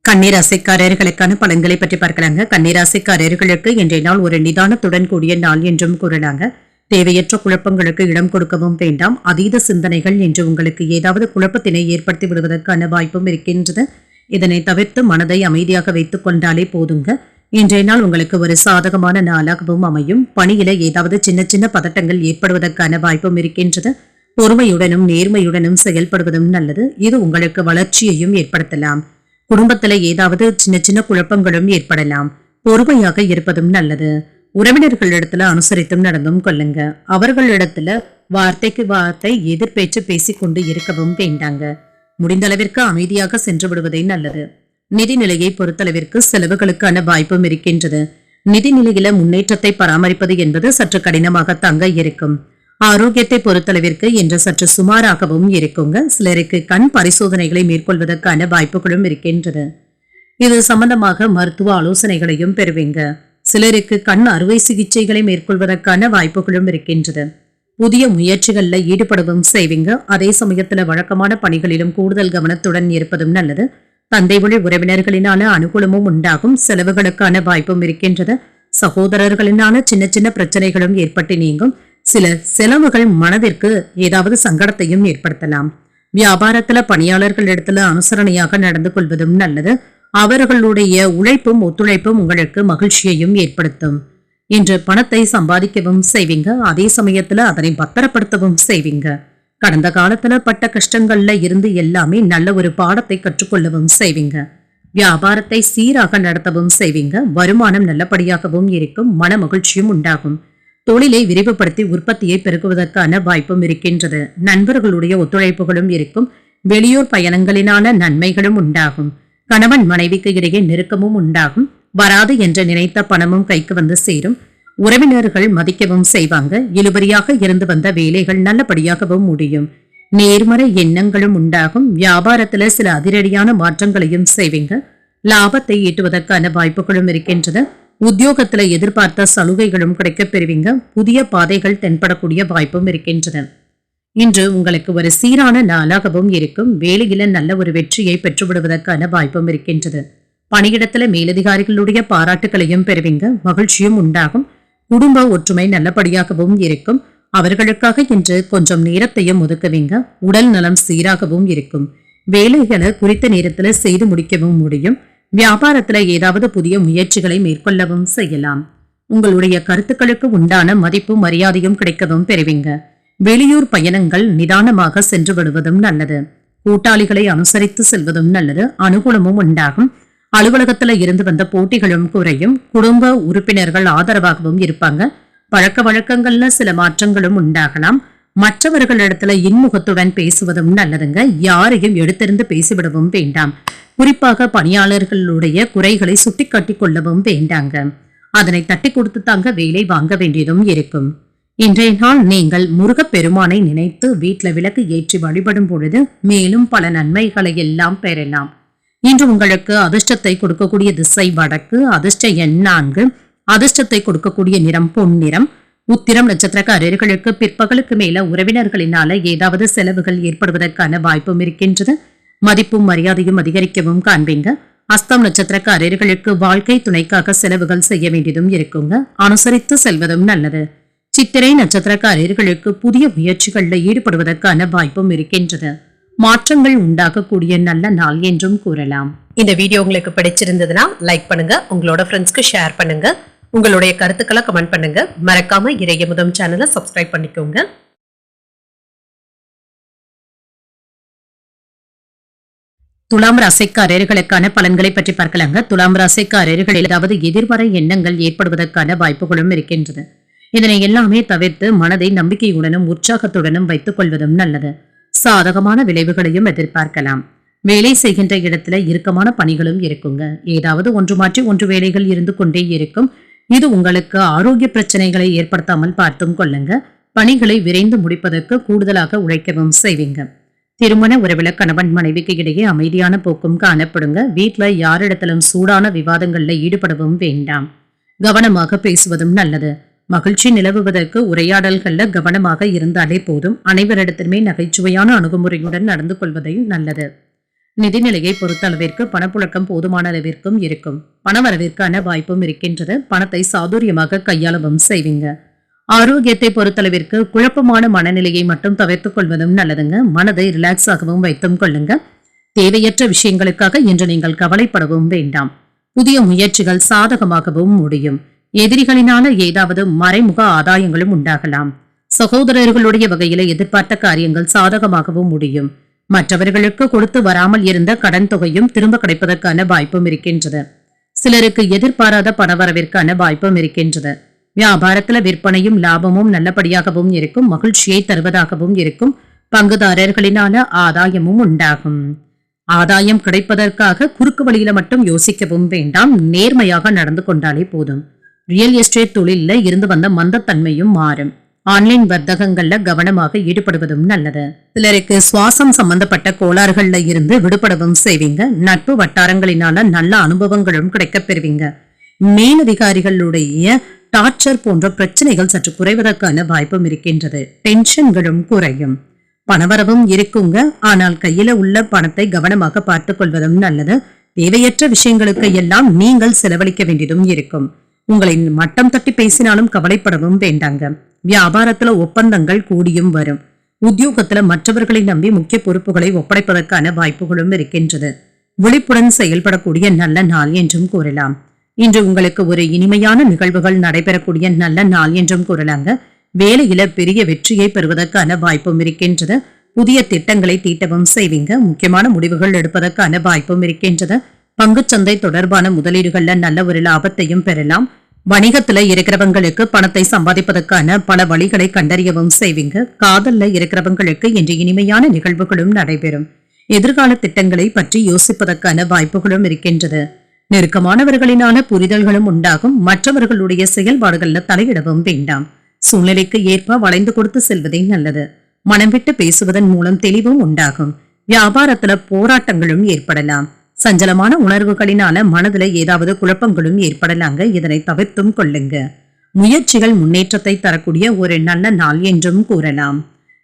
கன்னிராசிக்காரர்களுக்கான பலன்களை பற்றி பார்க்கலாங்க. கன்னிராசிக்காரர்களுக்கு இன்றைய நாள் ஒரு நிதானத்துடன் கூடிய நாள் என்றும் கூறலாங்க. தேவையற்ற குழப்பங்களுக்கு இடம் கொடுக்கவும் வேண்டாம். அதீத சிந்தனைகள் என்று உங்களுக்கு ஏதாவது குழப்பத்தினை ஏற்படுத்தி விடுவதற்கான வாய்ப்பும் இருக்கின்றது. இதனை தவிர்த்து மனதை அமைதியாக வைத்துக் கொண்டாலே போதுங்க. இன்றைய நாள் உங்களுக்கு ஒரு சாதகமான நாளாகவும் அமையும். பணியில ஏதாவது சின்ன சின்ன பதட்டங்கள் ஏற்படுவதற்கான வாய்ப்பும் இருக்கின்றது. பொறுமையுடனும் நேர்மையுடனும் செயல்படுவதும் நல்லது. இது உங்களுக்கு வளர்ச்சியையும் ஏற்படுத்தலாம். குடும்பத்துல ஏதாவது சின்ன சின்ன குழப்பங்களும் ஏற்படலாம். பொறுமையாக இருப்பதும் நல்லது. உறவினர்களிடத்துல அனுசரித்தும் நடந்தும் கொள்ளுங்க. அவர்களிடத்துல வார்த்தைக்கு வார்த்தை எதிர்பேச்சு பேசிக்கொண்டு இருக்கவும் வேண்டாங்க. முடிந்த அளவிற்கு அமைதியாக சென்று விடுவதே நல்லது. நிதிநிலையை பொறுத்தளவிற்கு செலவுகளுக்கான வாய்ப்பும் இருக்கின்றது. நிதிநிலையில முன்னேற்றத்தை பராமரிப்பது என்பது சற்று கடினமாக தங்க இருக்கும். ஆரோக்கியத்தை பொறுத்தளவிற்கு இன்று சற்று சுமாராகவும் இருக்குங்க. சிலருக்கு கண் பரிசோதனைகளை மேற்கொள்வதற்கான வாய்ப்புகளும் இருக்கின்றது. இது சம்பந்தமாக மருத்துவ ஆலோசனைகளையும் பெறுவீங்க. சிலருக்கு கண் அறுவை சிகிச்சைகளை மேற்கொள்வதற்கான வாய்ப்புகளும் இருக்கின்றது. புதிய முயற்சிகள்ல ஈடுபடவும் செய்வீங்க. அதே சமயத்துல வழக்கமான பணிகளிலும் கூடுதல் கவனத்துடன் இருப்பதும் நல்லது. தந்தை வழி உறவினர்களினால அனுகூலமும் உண்டாகும். செலவுகளுக்கான வாய்ப்பும் இருக்கின்றது. சகோதரர்களினால சின்ன சின்ன பிரச்சனைகளும் ஏற்பட்டு நீங்கும். சில செலவுகள் மனதிற்கு ஏதாவது சங்கடத்தையும் ஏற்படுத்தலாம். வியாபாரத்துல பணியாளர்களிடத்துல அனுசரணையாக நடந்து கொள்வதும் நல்லது. அவர்களுடைய உழைப்பும் ஒத்துழைப்பும் உங்களுக்கு மகிழ்ச்சியையும் ஏற்படுத்தும். இன்று பணத்தை சம்பாதிக்கவும் செய்வீங்க. அதே சமயத்துல அதனை பத்திரப்படுத்தவும் செய்வீங்க. கடந்த காலத்துல பட்ட கஷ்டங்கள்ல இருந்து எல்லாமே நல்ல ஒரு பாடத்தை கற்றுக்கொள்ளவும் செய்வீங்க. வியாபாரத்தை சீராக நடத்தவும் செய்வீங்க. வருமானம் நல்லபடியாகவும் இருக்கும். மன மகிழ்ச்சியும் உண்டாகும். தொழிலை விரிவுபடுத்தி உற்பத்தியை பெருக்குவதற்கான வாய்ப்பும் இருக்கின்றது. நண்பர்களுடைய ஒத்துழைப்புகளும் இருக்கும். வெளியூர் பயணங்களினான நன்மைகளும் உண்டாகும். கணவன் மனைவிக்கு இடையே நெருக்கமும் உண்டாகும். வராது என்று நினைத்த பணமும் கைக்கு வந்து சேரும். உறவினர்கள் மதிக்கவும் செய்வாங்க. இழுபறியாக இருந்து வந்த வேலைகள் நல்லபடியாகவும் முடியும். நேர்மறை எண்ணங்களும் உண்டாகும். வியாபாரத்துல சில அதிரடியான மாற்றங்களையும் செய்வீங்க. லாபத்தை ஈட்டுவதற்கான வாய்ப்புகளும் இருக்கின்றது. உத்தியோகத்துல எதிர்பார்த்த சலுகைகளும் கிடைக்கப் பெறுவீங்க. புதிய பாதைகள் தென்படக்கூடிய வாய்ப்பும் இருக்கின்றன. இன்று உங்களுக்கு ஒரு சீரான நாளாகவும் இருக்கும். வேலையில நல்ல ஒரு வெற்றியை பெற்றுவிடுவதற்கான வாய்ப்பும் இருக்கின்றது. பணியிடத்துல மேலதிகாரிகளுடைய பாராட்டுகளையும் பெறுவீங்க. மகிழ்ச்சியும் உண்டாகும். குடும்ப ஒற்றுமை நல்லபடியாகவும் இருக்கும். அவர்களுக்காக இன்று கொஞ்சம் நேரத்தையும் ஒதுக்குவீங்க. உடல் நலம் சீராகவும் இருக்கும். வேலைகளை குறித்த நேரத்துல செய்து முடிக்கவும் முடியும். வியாபாரத்துல ஏதாவது புதிய முயற்சிகளை மேற்கொள்ளவும் செய்யலாம். உங்களுடைய கருத்துக்களுக்கு உண்டான மதிப்பு மரியாதையும் கிடைக்கவும் பெறுவீங்க. வெளியூர் பயணங்கள் நிதானமாக சென்று விடுவதும் நல்லது. கூட்டாளிகளை அனுசரித்து செல்வதும் நல்லது. அனுகூலமும் உண்டாகும். அலுவலகத்துல இருந்து வந்த போட்டிகளும் குறையும். குடும்ப உறுப்பினர்கள் ஆதரவாகவும் இருப்பாங்க. பழக்க வழக்கங்கள்ல சில மாற்றங்களும் உண்டாகலாம். மற்றவர்களிடத்துல இன்முகத்துடன் பேசுவதும் நல்லதுங்க. யாரையும் எடுத்திருந்து பேசிவிடவும் வேண்டாம். குறிப்பாக பணியாளர்களுடைய குறைகளை சுட்டிக்காட்டிக் கொள்ளவும் வேண்டாங்க. அதனை தட்டி கொடுத்து தாங்க வேலை வாங்க வேண்டியதும் இருக்கும். இன்றைய நாள் நீங்கள் முருகப்பெருமானை நினைத்து வீட்டுல விளக்கு ஏற்றி வழிபடும் பொழுது மேலும் பல நன்மைகளை எல்லாம் பெறலாம். இன்று உங்களுக்கு அதிர்ஷ்டத்தை கொடுக்கக்கூடிய திசை வடக்கு, அதிர்ஷ்ட எண் 4, அதிர்ஷ்டத்தை கொடுக்கக்கூடிய நிறம் பொன்னிறம். உத்திரம் நட்சத்திரக்காரர்களுக்கு பிற்பகலுக்கு மேல உறவினர்களினால ஏதாவது செலவுகள் ஏற்படுவதற்கான வாய்ப்பும் இருக்கின்றது. மதிப்பும் மரியாதையும் அதிகரிக்கவும் காண்பீங்க. அஸ்தம் நட்சத்திரக்காரர்களுக்கு வாழ்க்கை துணைக்காக செலவுகள் செய்ய வேண்டியதும் இருக்குங்க. அனுசரித்து செல்வதும் நல்லது. சித்திரை நட்சத்திரக்காரர்களுக்கு புதிய முயற்சிகள்ல ஈடுபடுவதற்கான வாய்ப்பும் இருக்கின்றது. மாற்றங்கள் உண்டாகக்கூடிய நல்ல நாள் என்றும் கூறலாம். இந்த வீடியோ உங்களுக்கு பிடிச்சிருந்ததுன்னா லைக் பண்ணுங்க, உங்களோட ஃப்ரெண்ட்ஸ்க்கு ஷேர் பண்ணுங்க, உங்களுடைய கருத்துக்களை கமெண்ட் பண்ணுங்க. மறக்காம இறையமுதம் சேனலை சப்ஸ்கிரைப் பண்ணிக்கோங்க. துலாம் ராசிக்காரர்களுக்கான பலன்களை பற்றி பார்க்கலாங்க. துலாம் ராசிக்காரர்கள் ஏதாவது எதிர்மறை எண்ணங்கள் ஏற்படுவதற்கான வாய்ப்புகளும் இருக்கின்றது. இதனை எல்லாமே தவிர்த்து மனதை நம்பிக்கையுடனும் உற்சாகத்துடனும் வைத்துக் கொள்வதும் நல்லது. சாதகமான விளைவுகளையும் எதிர்பார்க்கலாம். வேலை செய்கின்ற இடத்துல இறுக்கமான பணிகளும் இருக்குங்க. ஏதாவது ஒன்று மாற்றி ஒன்று வேலைகள் இருந்து கொண்டே இருக்கும். இது உங்களுக்கு ஆரோக்கிய பிரச்சனைகளை ஏற்படுத்தாமல் பார்த்தும் கொள்ளுங்க. பணிகளை விரைந்து முடிப்பதற்கு கூடுதலாக உழைக்கவும் செய்வீங்க. திருமண உறவுல கணவன் மனைவிக்கு இடையே அமைதியான போக்கும் காணப்படுங்க. வீட்டுல யாரிடத்திலும் சூடான விவாதங்கள்ல ஈடுபடவும் வேண்டாம். கவனமாக பேசுவதும் நல்லது. மகிழ்ச்சி நிலவுவதற்கு உரையாடல்கள்ல கவனமாக இருந்தாலே போதும். அனைவரிடத்திலுமே நகைச்சுவையான அணுகுமுறையுடன் நடந்து கொள்வதை நல்லது. நிதிநிலையை பொறுத்த அளவிற்கு பணப்புழக்கம் போதுமான அளவிற்கும் இருக்கும். பணவரவிற்கான வாய்ப்பும் இருக்கின்றது. பணத்தை சாதுரியமாக கையாளவும் செய்வீங்க. ஆரோக்கியத்தை பொறுத்தளவிற்கு குழப்பமான மனநிலையை மட்டும் தவிர்த்துக் கொள்வதும் நல்லதுங்க. மனதை ரிலாக்ஸ் ஆகவும் வைத்தும் கொள்ளுங்க. தேவையற்ற விஷயங்களுக்காக இன்று நீங்கள் கவலைப்படவும் வேண்டாம். புதிய முயற்சிகள் சாதகமாகவும் முடியும். எதிரிகளினால ஏதாவது மறைமுக ஆதாயங்களும் உண்டாகலாம். சகோதரர்களுடைய வகையில எதிர்பார்த்த காரியங்கள் சாதகமாகவும் முடியும். மற்றவர்களுக்கு கொடுத்து வராமல் இருந்த கடன் தொகையும் திரும்ப கிடைப்பதற்கான வாய்ப்பும் இருக்கின்றது. சிலருக்கு எதிர்பாராத பணவரவிற்கான வாய்ப்பும் இருக்கின்றது. வியாபாரத்துல விற்பனையும் லாபமும் நல்லபடியாகவும் இருக்கும். மகிழ்ச்சியை தருவதாகவும் இருக்கும். பங்குதாரர்களினால ஆதாயமும் உண்டாகும். ஆதாயம் கிடைப்பதற்காக குறுக்கு வழியில மட்டும் யோசிக்கவும் வேண்டாம். நேர்மையாக நடந்து கொண்டாலே போதும். ரியல் எஸ்டேட் தொழில இருந்து வந்த மந்தத்தன்மையும் மாறும். ஆன்லைன் வர்த்தகங்கள்ல கவனமாக ஈடுபடுவதும் நல்லது. சிலருக்கு சுவாசம் சம்பந்தப்பட்ட கோளாறுகள்ல இருந்து விடுபடவும் செய்வீங்க. நட்பு வட்டாரங்களினால நல்ல அனுபவங்களும் கிடைக்கப் பெறுவீங்க. மேலதிகாரிகளுடைய டார்ச்சர் போன்ற பிரச்சனைகள் சற்று குறைவதற்கான வாய்ப்பும் இருக்கின்றது. டென்ஷன்களும் குறையும். பணவரவும் இருக்குங்க. ஆனால் கையில உள்ள பணத்தை கவனமாக பார்த்துக் கொள்வதும் நல்லது. தேவையற்ற விஷயங்களுக்கு எல்லாம் நீங்கள் செலவழிக்க வேண்டியதும் இருக்கும். உங்களின் மட்டம் தட்டி பேசினாலும் கவலைப்படவும் வேண்டாங்க. வியாபாரத்துல ஒப்பந்தங்கள் கூடியும் வரும். உத்தியோகத்துல மற்றவர்களை நம்பி முக்கிய பொறுப்புகளை ஒப்படைப்பதற்கான வாய்ப்புகளும் இருக்கின்றது. விழிப்புடன் செயல்படக்கூடிய நல்ல நாள் என்றும் கூறலாம். இன்று உங்களுக்கு ஒரு இனிமையான நிகழ்வுகள் நடைபெறக்கூடிய நல்ல நாள் என்றும் கூறலாங்க. வேலையில பெரிய வெற்றியை பெறுவதற்கான வாய்ப்பும் இருக்கின்றது. புதிய திட்டங்களை தீட்டவும் செய்வீங்க. முக்கியமான முடிவுகள் எடுப்பதற்கான வாய்ப்பும் இருக்கின்றது. பங்குச்சந்தை தொடர்பான முதலீடுகள்ல நல்ல ஒரு லாபத்தையும் பெறலாம். வணிகத்துல இருக்கிறவங்களுக்கு பணத்தை சம்பாதிப்பதற்கான பல வழிகளை கண்டறியவும் செய்வீங்க. காதல்ல இருக்கிறவங்களுக்கு இன்று இனிமையான நிகழ்வுகளும் நடைபெறும். எதிர்கால திட்டங்களை பற்றி யோசிப்பதற்கான வாய்ப்புகளும் இருக்கின்றது. நெருக்கமானவர்களினான புரிதல்களும் உண்டாகும். மற்றவர்களுடைய செயல்பாடுகள்ல தலையிடவும் வேண்டாம். சூழ்நிலைக்கு ஏற்ப வளைந்து கொடுத்து செல்வதே நல்லது. மனம் விட்டு பேசுவதன் மூலம் தெளிவும் உண்டாகும். வியாபாரத்துல போராட்டங்களும் ஏற்படலாம். சஞ்சலமான உணர்வுகளினால மனதுல ஏதாவது குழப்பங்களும் ஏற்படலாங்க. இதனை தவிர்த்தும் கொள்ளுங்க. முயற்சிகள் முன்னேற்றத்தை தரக்கூடிய ஒரு நல்ல நாள் என்றும் கூறலாம்.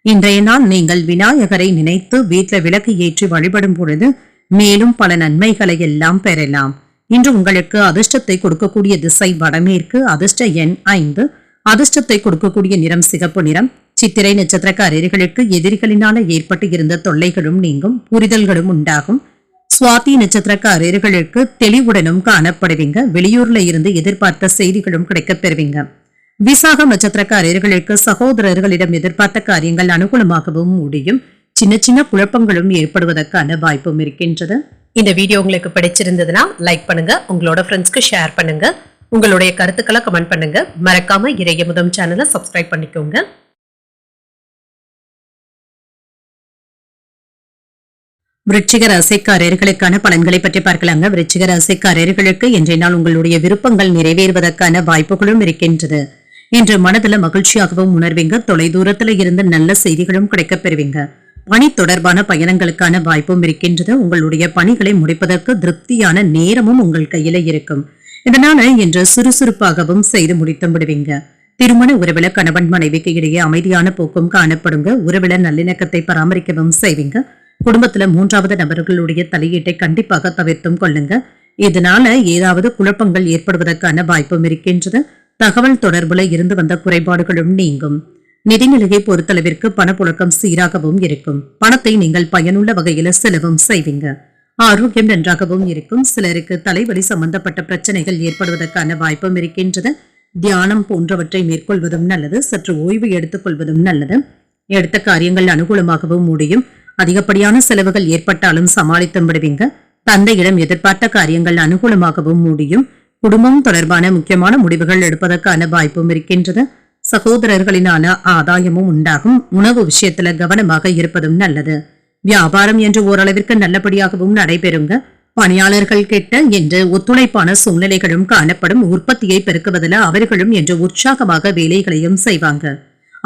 இன்றைய நாள் நீங்கள் விநாயகரை நினைத்து வீட்டுல விளக்கு ஏற்றி வழிபடும் பொழுது மேலும் பல நன்மைகளை எல்லாம் பெறலாம். இன்று உங்களுக்கு அதிர்ஷ்டத்தை கொடுக்கக்கூடிய திசை வடமேற்கு, அதிர்ஷ்ட எண் 5, அதிர்ஷ்டத்தை கொடுக்கக்கூடிய நிறம் சிகப்பு நிறம். சித்திரை நட்சத்திரக்காரர்களுக்கு எதிரிகளினால ஏற்பட்டு இருந்த தொல்லைகளும் நீங்கும். புரிதல்களும் உண்டாகும். சுவாதி நட்சத்திரக்காரர்களுக்கு தெளிவுடனும் காணப்படுவீங்க. வெளியூர்ல இருந்து எதிர்பார்த்த செய்திகளும் கிடைக்கப் பெறுவீங்க. விசாகம் நட்சத்திரக்காரர்களுக்கு சகோதரர்களிடம் எதிர்பார்த்த காரியங்கள் அனுகூலமாகவும் முடியும். சின்ன சின்ன குழப்பங்களும் ஏற்படுவதற்கான வாய்ப்பும் இருக்கின்றது. இந்த வீடியோ உங்களுக்கு பிடிச்சிருந்ததுன்னா லைக் பண்ணுங்க, உங்களோட ஃப்ரெண்ட்ஸ்க்கு ஷேர் பண்ணுங்க, உங்களுடைய கருத்துக்களை கமெண்ட் பண்ணுங்க. மறக்காம இறையமுதம் சேனலை சப்ஸ்கிரைப் பண்ணிக்கோங்க. விருச்சிக ராசிக்காரர்களுக்கான பலன்களை பற்றி பார்க்கலாங்க. விருச்சிக ராசிக்காரர்களுக்கு இன்றைய நாள் உங்களுடைய விருப்பங்கள் நிறைவேறுவதற்கான வாய்ப்புகளும் இருக்கின்றது. இன்று மனதுல மகிழ்ச்சியாகவும் உணர்வீங்க. தொலைதூரத்துல இருந்து நல்ல செய்திகளும் கிடைக்கப் பெறுவீங்க. பணி தொடர்பான பயணங்களுக்கான வாய்ப்பும் இருக்கின்றது. உங்களுடைய பணிகளை முடிப்பதற்கு திருப்தியான நேரமும் உங்கள் கையில இருக்கும். இதனால இன்று சுறுசுறுப்பாகவும் செய்து முடித்து விடுவீங்க. திருமண உறவில கணவன் மனைவிக்கு இடையே அமைதியான போக்கும் காணப்படுங்க. உறவில நல்லிணக்கத்தை பராமரிக்கவும் செய்வீங்க. குடும்பத்துல மூன்றாவது நபர்களுடைய தலையீட்டை கண்டிப்பாக தவிர்த்தும் கொள்ளுங்க. இதனால ஏதாவது குழப்பங்கள் ஏற்படுவதற்கான வாய்ப்பும் இருக்கின்றது. தகவல் தொடர்புல இருந்து வந்த குறைபாடுகளும் நீங்கும். நிதிநிலையை பொறுத்தளவிற்கு பணப்புழக்கம் சீராகவும் இருக்கும். பணத்தை நீங்கள் பயனுள்ள வகையில செலவும் செய்வீங்க. ஆரோக்கியம் நன்றாகவும் இருக்கும். சிலருக்கு தலைவலி சம்பந்தப்பட்ட பிரச்சனைகள் ஏற்படுவதற்கான வாய்ப்பும் இருக்கின்றது. தியானம் போன்றவற்றை மேற்கொள்வதும் நல்லது. சற்று ஓய்வு எடுத்துக் கொள்வதும் நல்லது. எடுத்த காரியங்கள் அனுகூலமாகவும் முடியும். அதிகப்படியான செலவுகள் ஏற்பட்டாலும் சமாளித்து விடுவீங்க. தந்தையிடம் எதிர்பார்த்த காரியங்கள் அனுகூலமாகவும் முடியும். குடும்பம் தொடர்பான முக்கியமான முடிவுகள் எடுப்பதற்கான வாய்ப்பும் இருக்கின்றது. சகோதரர்களினால ஆதாயமும் உண்டாகும். உணவு விஷயத்துல கவனமாக இருப்பதும் நல்லது. வியாபாரம் என்று ஓரளவிற்கு நல்லபடியாகவும் நடைபெறுங்க. பணியாளர்கள் கிட்ட என்று ஒத்துழைப்பான சூழ்நிலைகளும் காணப்படும். உற்பத்தியை பெருக்குவதில் அவர்களும் என்று உற்சாகமாக வேலைகளையும் செய்வாங்க.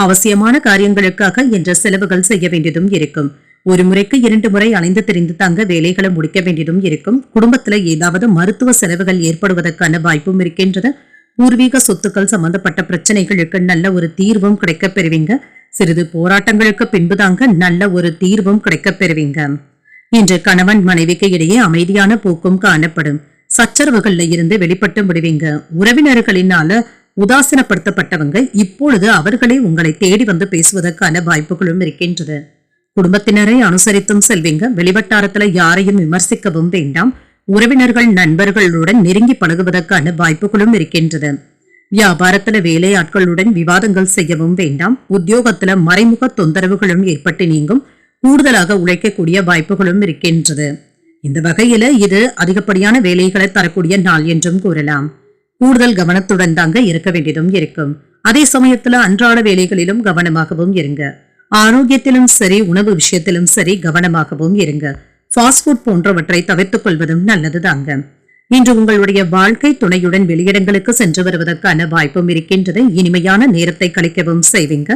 அவசியமான காரியங்களுக்காக என்ற செலவுகள் செய்ய வேண்டியதும் இருக்கும். ஒரு முறைக்கு 2 முறை அலைந்து திரிந்து தங்க வேலைகளை முடிக்க வேண்டியதும் இருக்கும். குடும்பத்துல ஏதாவது மருத்துவ செலவுகள் ஏற்படுவதற்கான வாய்ப்பும் இருக்கின்றது. பூர்வீக சொத்துக்கள் சம்பந்தப்பட்ட பிரச்சனைகளுக்கு நல்ல ஒரு தீர்வும் கிடைக்கப் பெறுவீங்க. சிறிது போராட்டங்களுக்கு பின்புதாங்க நல்ல ஒரு தீர்வும் கிடைக்கப் பெறுவீங்க. இன்று கணவன் மனைவிக்கு இடையே அமைதியான போக்கும் காணப்படும். சச்சரவுகள்ல இருந்து வெளிப்பட்டு விடுவீங்க. உறவினர்களினால உதாசீனப்படுத்தப்பட்டவங்க இப்பொழுது அவர்களே உங்களை தேடி வந்து பேசுவதற்கான வாய்ப்புகளும் இருக்கின்றது. குடும்பத்தினரை அனுசரித்தும் செல்வீங்க. வெளிவட்டாரத்துல யாரையும் விமர்சிக்கவும் வேண்டாம். உறவினர்கள் நண்பர்களுடன் நெருங்கி பழகுவதற்கான வாய்ப்புகளும் இருக்கின்றது. வியாபாரத்துல வேலையாட்களுடன் விவாதங்கள் செய்யவும் வேண்டாம். உத்தியோகத்துல மறைமுக தொந்தரவுகளும் ஏற்பட்டு நீங்கும். கூடுதலாக உழைக்கக்கூடிய வாய்ப்புகளும் இருக்கின்றது. இந்த வகையில இது அதிகப்படியான வேலைகளை தரக்கூடிய நாள் என்றும் கூறலாம். கூடுதல் கவனத்துடன் தாங்க இருக்க வேண்டியதும் இருக்கும். அதே சமயத்துல அன்றாட வேலைகளிலும் கவனமாகவும் இருங்க. ஆரோக்கியத்திலும் சரி, உணவு விஷயத்திலும் சரி கவனமாகவும் இருங்க. ஃபாஸ்ட் ஃபுட் போன்றவற்றை தவிர்த்துக் கொள்வதும் நல்லது தாங்க. இன்று உங்களுடைய வாழ்க்கை துணையுடன் வெளியிடங்களுக்கு சென்று வருவதற்கான வாய்ப்பும் இருக்கின்றது. இனிமையான நேரத்தை கழிக்கவும் செய்வீங்க.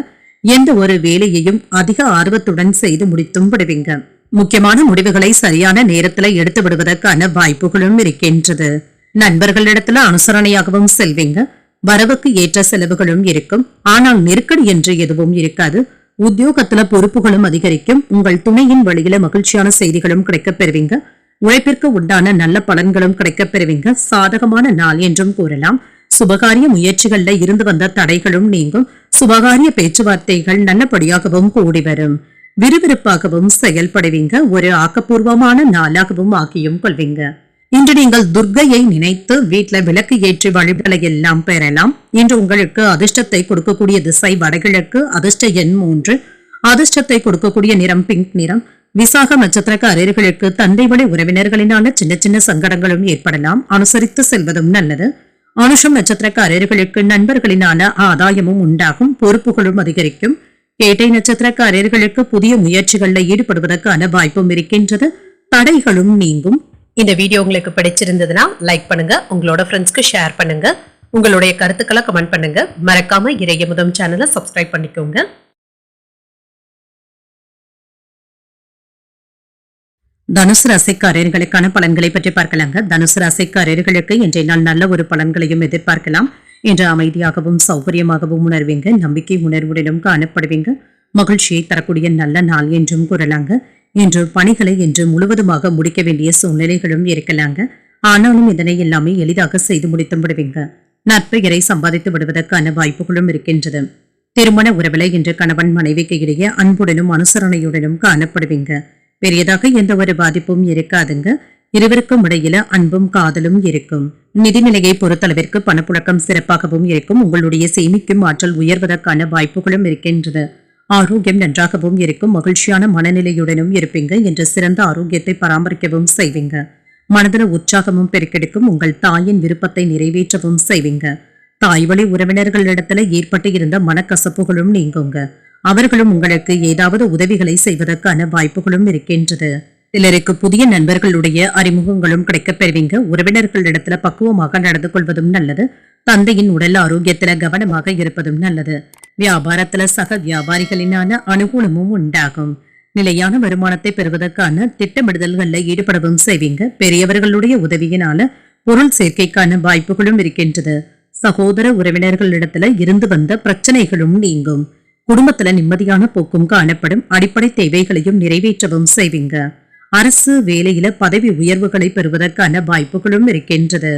எந்த ஒரு வேலையையும் அதிக ஆர்வத்துடன் செய்து முடித்தும் விடுவீங்க. முக்கியமான முடிவுகளை சரியான நேரத்துல எடுத்து விடுவதற்கான வாய்ப்புகளும் இருக்கின்றது. நண்பர்களிடத்துல அனுசரணையாகவும் செல்வீங்க. வரவுக்கு ஏற்ற செலவுகளும் இருக்கும். ஆனால் நெருக்கடி என்று எதுவும் இருக்காது. உத்தியோகத்துல பொறுப்புகளும் அதிகரிக்கும். உங்கள் துணையின் வழியில மகிழ்ச்சியான செய்திகளும் கிடைக்கப் பெறுவீங்க. உழைப்பிற்கு உண்டான நல்ல பலன்களும் கிடைக்கப் பெறுவீங்க. சாதகமான நாள் என்றும் கூறலாம். சுபகாரிய முயற்சிகள்ல இருந்து வந்த தடைகளும் நீங்கும். சுபகாரிய பேச்சுவார்த்தைகள் நல்லபடியாகவும் கூடி வரும். விறுவிறுப்பாகவும் செயல்படுவீங்க. ஒரு ஆக்கப்பூர்வமான நாளாகவும் ஆக்கியும் கொள்வீங்க. இன்று நீங்கள் துர்க்கையை நினைத்து வீட்டுல விளக்கு ஏற்றி வழிபாடுகளை எல்லாம் பெறலாம். இன்று உங்களுக்கு அதிர்ஷ்டத்தை கொடுக்கக்கூடிய திசை வடகிழக்கு. அதிர்ஷ்ட எண் 3. அதிர்ஷ்டத்தை கொடுக்கக்கூடிய நிறம் பிங்க் நிறம். விசாக நட்சத்திரக்காரர்களுக்கு தந்தை வழி உறவினர்களினால சின்ன சின்ன சங்கடங்களும் ஏற்படலாம். அனுசரித்து செல்வதும் நல்லது. அனுஷம் நட்சத்திரக்காரர்களுக்கு நண்பர்களினால ஆதாயமும் உண்டாகும். பொறுப்புகளும் அதிகரிக்கும். கேட்டை நட்சத்திரக்காரர்களுக்கு புதிய முயற்சிகள்ல ஈடுபடுவதற்கான வாய்ப்பும் இருக்கின்றது. தடைகளும் நீங்கும். இந்த வீடியோ உங்களுக்கு பிடிச்சிருந்ததுன்னா லைக் பண்ணுங்க, உங்களோட ஃப்ரெண்ட்ஸ்க்கு ஷேர் பண்ணுங்க, உங்களுடைய கருத்துக்களை கமெண்ட் பண்ணுங்க. மறக்காம இறையமுதம் சேனலை சப்ஸ்கிரைப் பண்ணிக்கோங்க. தனுசு ராசிக்காரர்களுக்கான பலன்களை பற்றி பார்க்கலாங்க. தனுசு ராசிக்காரர்களுக்கு இன்றைய நாள் நல்ல ஒரு பலன்களையும் எதிர்பார்க்கலாம். இன்று அமைதியாகவும் சௌகரியமாகவும் உணர்வீங்க. நம்பிக்கை உணர்வுடனும் காணப்படுவீங்க. மகிழ்ச்சியை தரக்கூடிய நல்ல நாள் என்றும் கூறலாங்க. இன்று பணிகளை இன்று முழுவதுமாக முடிக்க வேண்டிய சூழ்நிலைகளும் இருக்கலாங்க. ஆனாலும் இதனை எல்லாமே எளிதாக செய்து முடித்து விடுவீங்க. நற்பெயரை சம்பாதித்து விடுவதற்கான வாய்ப்புகளும் இருக்கின்றது. திருமண உறவுல இன்று கணவன் மனைவிக்கு இடையே அன்புடனும் அனுசரணையுடனும் காணப்படுவீங்க. பெரியதாக எந்த ஒரு பாதிப்பும் இருக்காதுங்க. இருவருக்கும் இடையில அன்பும் காதலும் இருக்கும். நிதிநிலையை பொறுத்தளவிற்கு பணப்புழக்கம் சிறப்பாகவும் இருக்கும். உங்களுடைய சேமிக்கும் ஆற்றல் உயர்வதற்கான வாய்ப்புகளும் இருக்கின்றது. ஆரோக்கியம் நன்றாகவும் இருக்கும், மகிழ்ச்சியான மனநிலையுடனும் இருப்பீங்க. என்ற சிறந்த ஆரோக்கியத்தை பராமரிக்கவும் செய்வீங்க. மனதில் உற்சாகமும் பெருக்கெடுக்கும். உங்கள் தாயின் விருப்பத்தை நிறைவேற்றவும் செய்வீங்க. தாய் வழி உறவினர்களிடத்துல ஏற்பட்டு இருந்த மனக்கசப்புகளும் நீங்குங்க. அவர்களும் உங்களுக்கு ஏதாவது உதவிகளை செய்வதற்கான வாய்ப்புகளும் இருக்கின்றது. சிலருக்கு புதிய நண்பர்களுடைய அறிமுகங்களும் கிடைக்கப் பெறுவீங்க. உறவினர்களிடத்துல பக்குவமாக நடந்து கொள்வதும் நல்லது. தந்தையின் உடல் ஆரோக்கியத்துல கவனமாக இருப்பதும் நல்லது. வியாபாரத்துல சக வியாபாரிகளினான அனுகூலமும் உண்டாகும். நிலையான வருமானத்தை பெறுவதற்கான திட்டமிடுதல்கள்ல ஈடுபடவும் செய்வீங்க. பெரியவர்களுடைய உதவியினால பொருள் சேர்க்கைக்கான வாய்ப்புகளும் இருக்கின்றது. சகோதர உறவினர்களிடத்துல இருந்து வந்த பிரச்சனைகளும் நீங்கும். குடும்பத்துல நிம்மதியான போக்கும் காணப்படும். அடிப்படை தேவைகளையும் நிறைவேற்றவும் செய்வீங்க. அரசு வேலையில பதவி உயர்வுகளை பெறுவதற்கான வாய்ப்புகளும் இருக்கின்றது.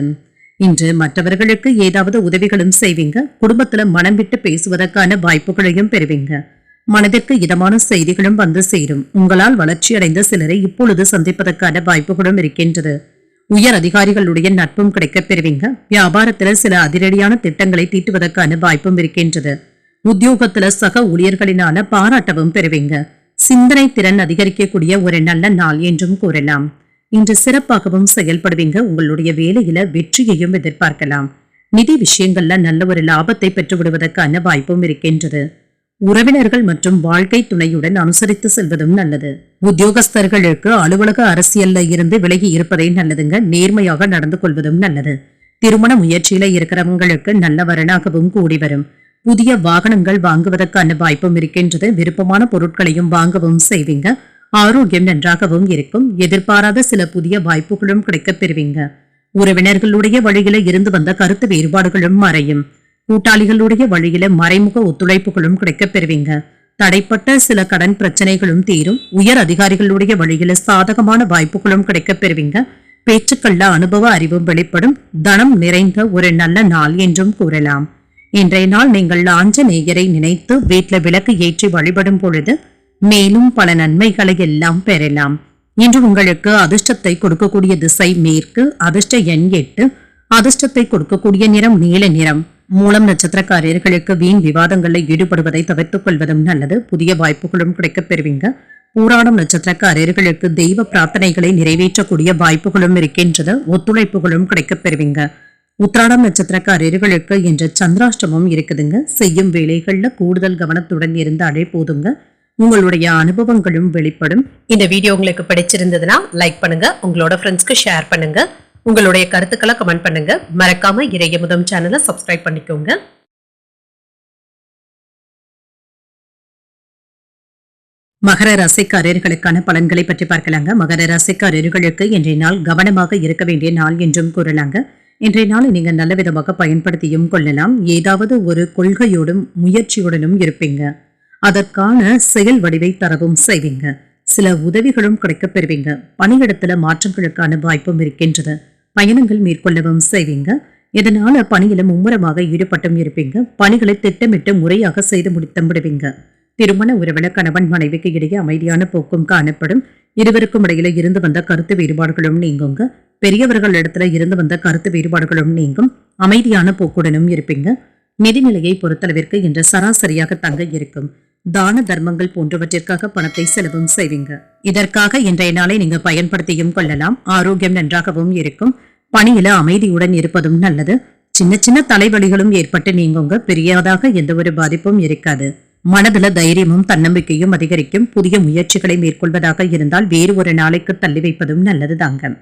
இன்று மற்றவர்களுக்கு ஏதாவது உதவிகளும் செய்வீங்க. குடும்பத்துல மனம் விட்டு பேசுவதற்கான வாய்ப்புகளையும் பெறுவீங்க. மனதிற்கு இதமான செய்திகளும் வந்து சேரும். உங்களால் வளர்ச்சி அடைந்த சிலரை இப்பொழுது சந்திப்பதற்கான வாய்ப்புகளும் இருக்கின்றது. உயர் அதிகாரிகளுடைய நட்பும் கிடைக்கப் பெறுவீங்க. வியாபாரத்துல சில அதிரடியான திட்டங்களை தீட்டுவதற்கான வாய்ப்பும் இருக்கின்றது. உத்தியோகத்துல சக ஊழியர்களினால பாராட்டவும் பெறுவீங்க. சிந்தனை திறன் அதிகரிக்கக்கூடிய ஒரு நல்ல நாள் என்றும் கூறலாம். இன்று சிறப்பாகவும் செயல்படுவீங்க. உங்களுடைய வேலையில வெற்றியையும் எதிர்பார்க்கலாம். நிதி விஷயங்கள்ல நல்ல ஒரு லாபத்தை பெற்று விடுவதற்கான வாய்ப்பும் இருக்கின்றது. உறவினர்கள் மற்றும் வாழ்க்கை துணையுடன் அனுசரித்து செல்வதும் நல்லது. உத்தியோகஸ்தர்களுக்கு அலுவலக அரசியல்ல இருந்து விலகி இருப்பதே நல்லதுங்க. நேர்மையாக நடந்து கொள்வதும் நல்லது. திருமண முயற்சியில இருக்கிறவங்களுக்கு நல்ல வரனாகவும் கூடி வரும். புதிய வாகனங்கள் வாங்குவதற்கான வாய்ப்பும் இருக்கின்றது. விருப்பமான பொருட்களையும் வாங்கவும் செய்வீங்க. ஆரோக்கியம் நன்றாகவும் இருக்கும். எதிர்பாராத சில புதிய வாய்ப்புகளும் கிடைக்கப் பெறுவீங்க. உறவினர்களுடைய வழியில இருந்து வந்த கருத்து வேறுபாடுகளும் மறையும். கூட்டாளிகளுடைய வழியில மறைமுக ஒத்துழைப்புகளும் கிடைக்கப் பெறுவீங்க. தடைப்பட்ட சில கடன் பிரச்சனைகளும் தீரும். உயர் அதிகாரிகளுடைய வழியில சாதகமான வாய்ப்புகளும் கிடைக்கப் பெறுவீங்க. பேச்சுக்கள்ல அனுபவ அறிவும் வெளிப்படும். தனம் நிறைந்த ஒரு நல்ல நாள் என்றும் கூறலாம். இன்றைய நாள் நீங்கள் ஆஞ்சநேயரை நினைத்து வீட்டுல விளக்கு ஏற்றி வழிபடும் பொழுது மேலும் பல நன்மைகளை எல்லாம் பெறலாம். இன்று உங்களுக்கு அதிர்ஷ்டத்தை கொடுக்கக்கூடிய திசை மேற்கு. அதிர்ஷ்ட எண் 8. அதிர்ஷ்டத்தை கொடுக்கக்கூடிய நிறம் நீல நிறம். மூலம் நட்சத்திரக்காரர்களுக்கு வீண் விவாதங்களில் ஈடுபடுவதை தவிர்த்துக் கொள்வதும் நல்லது. புதிய வாய்ப்புகளும் கிடைக்கப் பெறுவீங்க. பூராடம் நட்சத்திரக்காரர்களுக்கு தெய்வ பிரார்த்தனைகளை நிறைவேற்றக்கூடிய வாய்ப்புகளும் இருக்கின்றது. ஒத்துழைப்புகளும் கிடைக்கப் பெறுவீங்க. உத்திராடம் நட்சத்திரக்காரர்களுக்கு இன்று சந்திராஷ்டமம் இருக்குதுங்க. செய்யும் வேலைகள்ல கூடுதல் கவனத்துடன் இருந்தாலே போதுங்க. உங்களுடைய அனுபவங்களும் வெளிப்படும். இந்த வீடியோ உங்களுக்கு பிடிச்சிருந்ததுன்னா லைக் பண்ணுங்க. உங்களோட ஃப்ரெண்ட்ஸ்க்கு ஷேர் பண்ணுங்க. உங்களுடைய கருத்துக்களை கமெண்ட் பண்ணுங்க. மறக்காம இறையமுதம் சேனலை சப்ஸ்கிரைப் பண்ணிக்கோங்க. மகர ராசிக்காரர்களுக்கான பலன்களை பற்றி பார்க்கலாங்க. மகர ராசிக்காரர்களுக்கு இன்றைய நாள் கவனமாக இருக்க வேண்டிய நாள் என்றும் கூறலாங்க. இன்றைய நாளை நீங்க நல்ல விதமாக பயன்படுத்தியும் கொள்ளலாம். ஏதாவது ஒரு கொள்கையோடும் முயற்சியுடனும் இருப்பீங்க. அதற்கான செயல் வடிவை தரவும் செய்வீங்க. சில உதவிகளும் கிடைக்கப் பெறுவீங்க. பணியிடத்துல மாற்றங்களுக்கான வாய்ப்பும் இருக்கின்றது. பயணங்கள் மேற்கொள்ளவும் செய்வீங்க. இதனால பணியில மும்முரமாக ஈடுபட்டும் இருப்பீங்க. பணிகளை திட்டமிட்டு முறையாக செய்து முடித்தும் விடுவீங்க. திருமண உறவில கணவன் மனைவிக்கு இடையே அமைதியான போக்கும் காணப்படும். இருவருக்கும் இடையில இருந்து வந்த கருத்து வேறுபாடுகளும் நீங்குங்க. பெரியவர்கள் இடத்துல இருந்து வந்த கருத்து வேறுபாடுகளும் நீங்கும். அமைதியான போக்குடனும் இருப்பீங்க. நிதிநிலையை பொறுத்தளவிற்கு இன்று சராசரியாக தங்க இருக்கும். தான தர்மங்கள் போன்றவற்றிற்காக பணத்தை செலவும் செய்வீங்க. இதற்காக இன்றைய நாளை நீங்க பயன்படுத்தியும் கொள்ளலாம். ஆரோக்கியம் நன்றாகவும் இருக்கும். பணியில அமைதியுடன் இருப்பதும் நல்லது. சின்ன சின்ன தலைவலிகளும் ஏற்பட்டு நீங்குங்க. பெரியதாக எந்த ஒரு பாதிப்பும் இருக்காது. மனதுல தைரியமும் தன்னம்பிக்கையும் அதிகரிக்கும். புதிய முயற்சிகளை மேற்கொள்வதாக இருந்தால் வேறு ஒரு நாளைக்கு தள்ளி வைப்பதும் நல்லது தாங்க.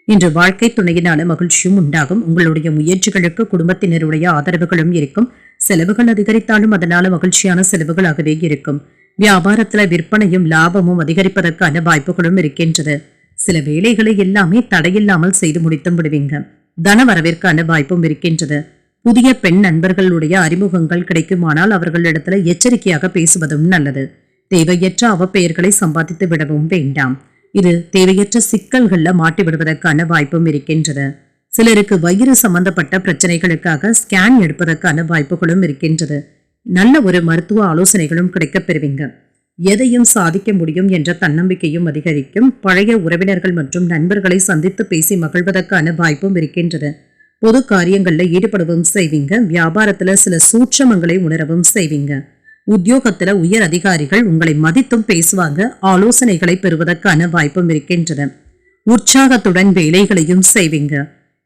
இன்று வாழ்க்கை துணையினால மகிழ்ச்சியும் உண்டாகும். உங்களுடைய முயற்சிகளுக்கு குடும்பத்தினருடைய ஆதரவுகளும் இருக்கும். செலவுகள் அதிகரித்தாலும் அதனால மகிழ்ச்சியான செலவுகளாகவே இருக்கும். வியாபாரத்துல விற்பனையும் லாபமும் அதிகரிப்பதற்கான வாய்ப்புகளும் இருக்கின்றது. சில வேலைகளை எல்லாமே தடையில்லாமல் செய்து முடித்தும் விடுவீங்க. தன வரவிற்கான வாய்ப்பும் இருக்கின்றது. புதிய பெண் நண்பர்களுடைய அறிமுகங்கள் கிடைக்குமானால் அவர்களிடத்துல எச்சரிக்கையாக பேசுவதும் நல்லது. தேவையற்ற அவப்பெயர்களை சம்பாதித்து விடவும் வேண்டாம். இது தேவையற்ற சிக்கல்கள்ல மாட்டி விடுவதற்கான வாய்ப்பும் இருக்கின்றது. சிலருக்கு வயிறு சம்பந்தப்பட்ட பிரச்சனைகளுக்காக ஸ்கேன் எடுப்பதற்கான வாய்ப்புகளும் இருக்கின்றது. நல்ல ஒரு மருத்துவ ஆலோசனைகளும் கிடைக்கப் பெறுவீங்க. எதையும் சாதிக்க முடியும் என்ற தன்னம்பிக்கையும் அதிகரிக்கும். பழைய உறவினர்கள் மற்றும் நண்பர்களை சந்தித்து பேசி மகிழ்வதற்கான வாய்ப்பும் இருக்கின்றது. பொது காரியங்கள்ல ஈடுபடவும் செய்வீங்க. வியாபாரத்துல சில சூட்சமங்களை உணரவும் செய்வீங்க. உத்தியோகத்துல உயர் அதிகாரிகள் உங்களை மதித்தும் பேசுவாங்க. ஆலோசனைகளை பெறுவதற்கான வாய்ப்பும் இருக்கின்றது. உற்சாகத்துடன் வேலைகளையும் செய்வீங்க.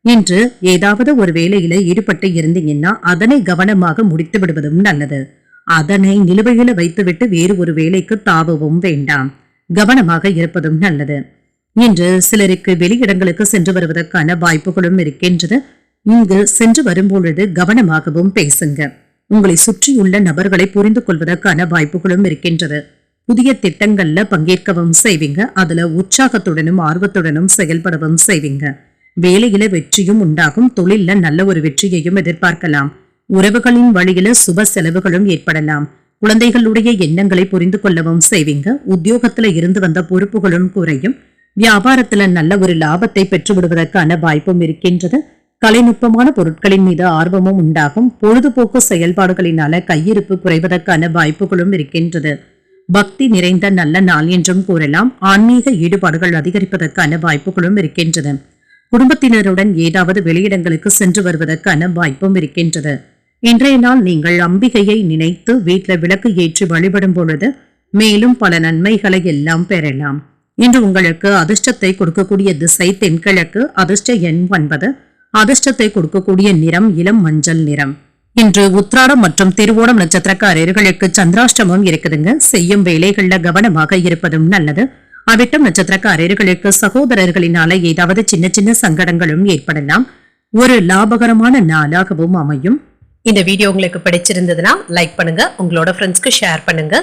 இன்று ஏதாவது ஒரு வேலையில ஈடுபட்டு இருந்தீங்கன்னா அதனை கவனமாக முடித்து விடுவதும் நல்லது. அதனை நிலுவையில வைத்துவிட்டு வேறு ஒரு வேலைக்கு தாவவும் வேண்டாம். கவனமாக இருப்பதும் நல்லது. இன்று சிலருக்கு வெளியிடங்களுக்கு சென்று வருவதற்கான வாய்ப்புகளும் இருக்கின்றது. இங்கு சென்று வரும்பொழுது கவனமாகவும் பேசுங்க. உங்களை சுற்றியுள்ள நபர்களை புரிந்து கொள்வதற்கான வாய்ப்புகளும் இருக்கின்றது. புதிய திட்டங்கள்ல பங்கேற்கவும் செய்வீங்க. அதுல உற்சாகத்துடனும் ஆர்வத்துடனும் செயல்படவும் செய்வீங்க. வேலையில வெற்றியும் உண்டாகும். தொழில்ல நல்ல ஒரு வெற்றியையும் எதிர்பார்க்கலாம். உறவுகளின் வழியில சுப செலவுகளும் ஏற்படலாம். குழந்தைகளுடைய எண்ணங்களை புரிந்து கொள்ளவும் செய்வீங்க. உத்தியோகத்துல இருந்து வந்த பொறுப்புகளும் குறையும். வியாபாரத்துல நல்ல ஒரு லாபத்தை பெற்று விடுவதற்கான வாய்ப்பும் இருக்கின்றது. கலைநுட்பமான பொருட்களின் மீது ஆர்வமும் உண்டாகும். பொழுதுபோக்கு செயல்பாடுகளினால கையிருப்பு குறைவதற்கான வாய்ப்புகளும் இருக்கின்றது. பக்தி நிறைந்த நல்ல நாள் என்றும் கூறலாம். ஆன்மீக ஈடுபாடுகள் அதிகரிப்பதற்கான வாய்ப்புகளும் இருக்கின்றது. குடும்பத்தினருடன் ஏதாவது வெளியிடங்களுக்கு சென்று வருவதற்கான வாய்ப்பும் இருக்கின்றது. இன்றைய நாள் நீங்கள் அம்பிகையை நினைத்து வீட்டில் விளக்கு ஏற்றி வழிபடும் பொழுது மேலும் பல நன்மைகளை எல்லாம் பெறலாம். இன்று உங்களுக்கு அதிர்ஷ்டத்தை கொடுக்கக்கூடிய திசை தென்கிழக்கு. அதிர்ஷ்ட எண் 9. அதிர்ஷ்டத்தை கொடுக்கக்கூடிய நிறம் இளம் மஞ்சள் நிறம். இன்று உத்திராடம் மற்றும் திருவோணம் நட்சத்திரக்காரர்களுக்கு சந்திராஷ்டமம் இருக்குதுங்க. செய்யும் வேலைகள்ல கவனமாக இருப்பதும் நல்லது. அவிட்டம் நட்சத்திரக்காரர்களுக்கு சகோதரர்களினால ஏதாவது சின்ன சின்ன சங்கடங்களும் ஏற்படலாம். ஒரு லாபகரமான நாளாகவும் அமையும். இந்த வீடியோ உங்களுக்கு பிடிச்சிருந்ததுன்னா லைக் பண்ணுங்க, உங்களோட ஃப்ரெண்ட்ஸ்க்கு ஷேர் பண்ணுங்க,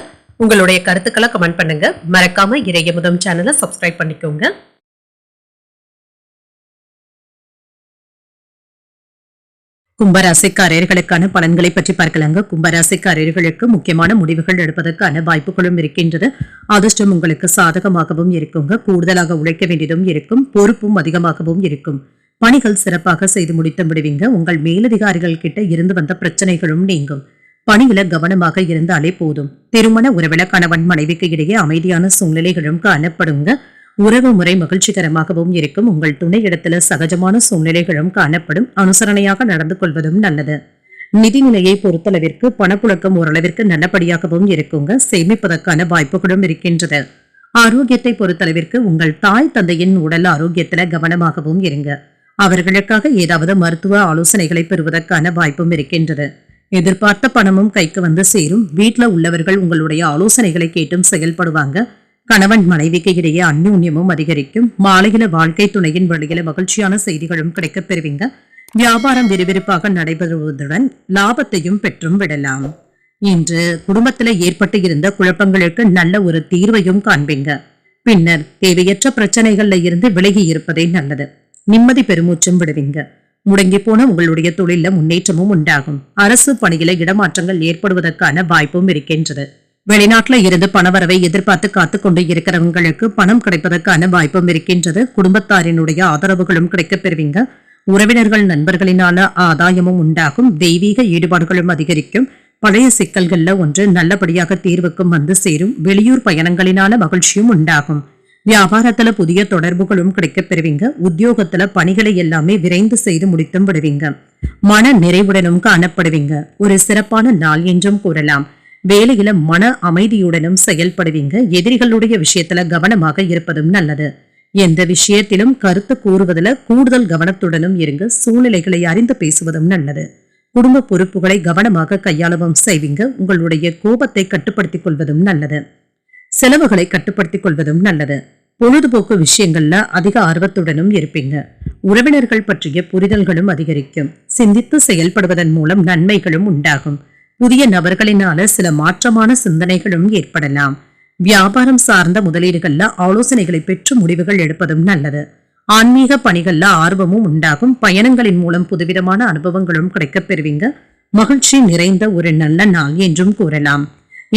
உங்களுடைய கருத்துக்களை கமெண்ட் பண்ணுங்க. மறக்காம இறையமுதம் சேனலை சப்ஸ்கிரைப் பண்ணிக்கோங்க. கும்பராசிக்காரர்களுக்கான பலன்களை பற்றி பார்க்கலாங்க. கும்பராசிக்காரர்களுக்கு முக்கியமான முடிவுகள் எடுப்பதற்கான வாய்ப்புகளும் இருக்கின்றது. அதிர்ஷ்டம் உங்களுக்கு சாதகமாகவும் இருக்குங்க. கூடுதலாக உழைக்க வேண்டியதும் இருக்கும். பொறுப்பும் அதிகமாகவும் இருக்கும். பணிகள் சிறப்பாக செய்து முடித்து விடுவீங்க. உங்கள் மேலதிகாரிகள் கிட்ட இருந்து வந்த பிரச்சனைகளும் நீங்கும். பணியில கவனமாக இருந்தாலே போதும். திருமண உறவில கணவன் மனைவிக்கு இடையே அமைதியான சூழ்நிலைகளும் காணப்படுங்க. உறவு முறை மகிழ்ச்சிகரமாகவும் இருக்கும். உங்கள் துணை இடத்துல சகஜமான சூழ்நிலைகளும் காணப்படும். அனுசரணையாக நடந்து கொள்வதும் நல்லது. நிதிநிலையை பொறுத்தளவிற்கு பணப்புழக்கம் ஓரளவிற்கு நல்லபடியாகவும் இருக்குங்க. சேமிப்பதற்கான வாய்ப்புகளும் இருக்கின்றது. ஆரோக்கியத்தை பொறுத்தளவிற்கு உங்கள் தாய் தந்தையின் உடல் ஆரோக்கியத்துல கவனமாகவும் இருங்க. அவர்களுக்காக ஏதாவது மருத்துவ ஆலோசனைகளை பெறுவதற்கான வாய்ப்பும் இருக்கின்றது. எதிர்பார்த்த பணமும் கைக்கு வந்து சேரும். வீட்டுல உள்ளவர்கள் உங்களுடைய ஆலோசனைகளை கேட்டும் செயல்படுவாங்க. கணவன் மனைவிக்கு இடையே அந்யோன்யமும் அதிகரிக்கும். மாலையில வாழ்க்கை துணையின் வழியில மகிழ்ச்சியான செய்திகளும் கிடைக்கப் பெறுவீங்க. வியாபாரம் விறுவிறுப்பாக நடைபெறுவதுடன் லாபத்தையும் பெற்றும் விடலாம். இன்று குடும்பத்துல ஏற்பட்டு இருந்த குழப்பங்களுக்கு நல்ல ஒரு தீர்வையும் காண்பீங்க. பின்னர் தேவையற்ற பிரச்சனைகள்ல இருந்து விலகி இருப்பதே நல்லது. நிம்மதி பெருமூச்சும் விடுவீங்க. முடங்கி போன உங்களுடைய தொழில முன்னேற்றமும் உண்டாகும். அரசு பணியில இடமாற்றங்கள் ஏற்படுவதற்கான வாய்ப்பும் இருக்கின்றது. வெளிநாட்டுல இருந்து பணவரவை எதிர்பார்த்து காத்துக்கொண்டு இருக்கிறவங்களுக்கு பணம் கிடைப்பதற்கான வாய்ப்பும் இருக்கின்றது. குடும்பத்தாரினுடைய ஆதரவுகளும் கிடைக்கப் பெறுவீங்க. உறவினர்கள் நண்பர்களினால ஆதாயமும் உண்டாகும். தெய்வீக ஈடுபாடுகளும் அதிகரிக்கும். பழைய சிக்கல்கள்ல ஒன்று நல்லபடியாக தீர்வுக்கும் வந்து சேரும். வெளியூர் பயணங்களினால மகிழ்ச்சியும் உண்டாகும். வியாபாரத்துல புதிய தொடர்புகளும் கிடைக்கப் பெறுவீங்க. உத்தியோகத்துல பணிகளை எல்லாமே விரைந்து செய்து முடித்தும் விடுவீங்க. மன நிறைவுடனும் காணப்படுவீங்க. ஒரு சிறப்பான நாள் என்றும் கூறலாம். வேலையில மன அமைதியுடனும் செயல்படுவீங்க. எதிரிகளுடைய விஷயத்துல கவனமாக இருப்பதும் நல்லது. எந்த விஷயத்திலும் கருத்து கூறுவதில் கூடுதல் கவனத்துடனும் இருங்க. சூழ்நிலைகளை அறிந்து பேசுவதும் நல்லது. குடும்ப பொறுப்புகளை கவனமாக கையாளவும் செய்வீங்க. உங்களுடைய கோபத்தை கட்டுப்படுத்திக் கொள்வதும் நல்லது. செலவுகளை கட்டுப்படுத்திக் கொள்வதும் நல்லது. பொழுதுபோக்கு விஷயங்கள்ல அதிக ஆர்வத்துடனும் இருப்பீங்க. உறவினர்கள் பற்றிய புரிதல்களும் அதிகரிக்கும். சிந்தித்து செயல்படுவதன் மூலம் நன்மைகளும் உண்டாகும். புதிய நபர்களினால சில மாற்றமான சிந்தனைகளும் ஏற்படலாம். வியாபாரம் சார்ந்த முதலீடுகள்ல ஆலோசனைகளை பெற்று முடிவுகள் எடுப்பதும் நல்லது. ஆன்மீக பணிகள்ல ஆர்வமும் உண்டாகும். பயணங்களின் மூலம் புதுவிதமான அனுபவங்களும் கிடைக்கப் பெறுவீங்க. மகிழ்ச்சி நிறைந்த ஒரு நல்ல நாள் என்றும் கூறலாம்.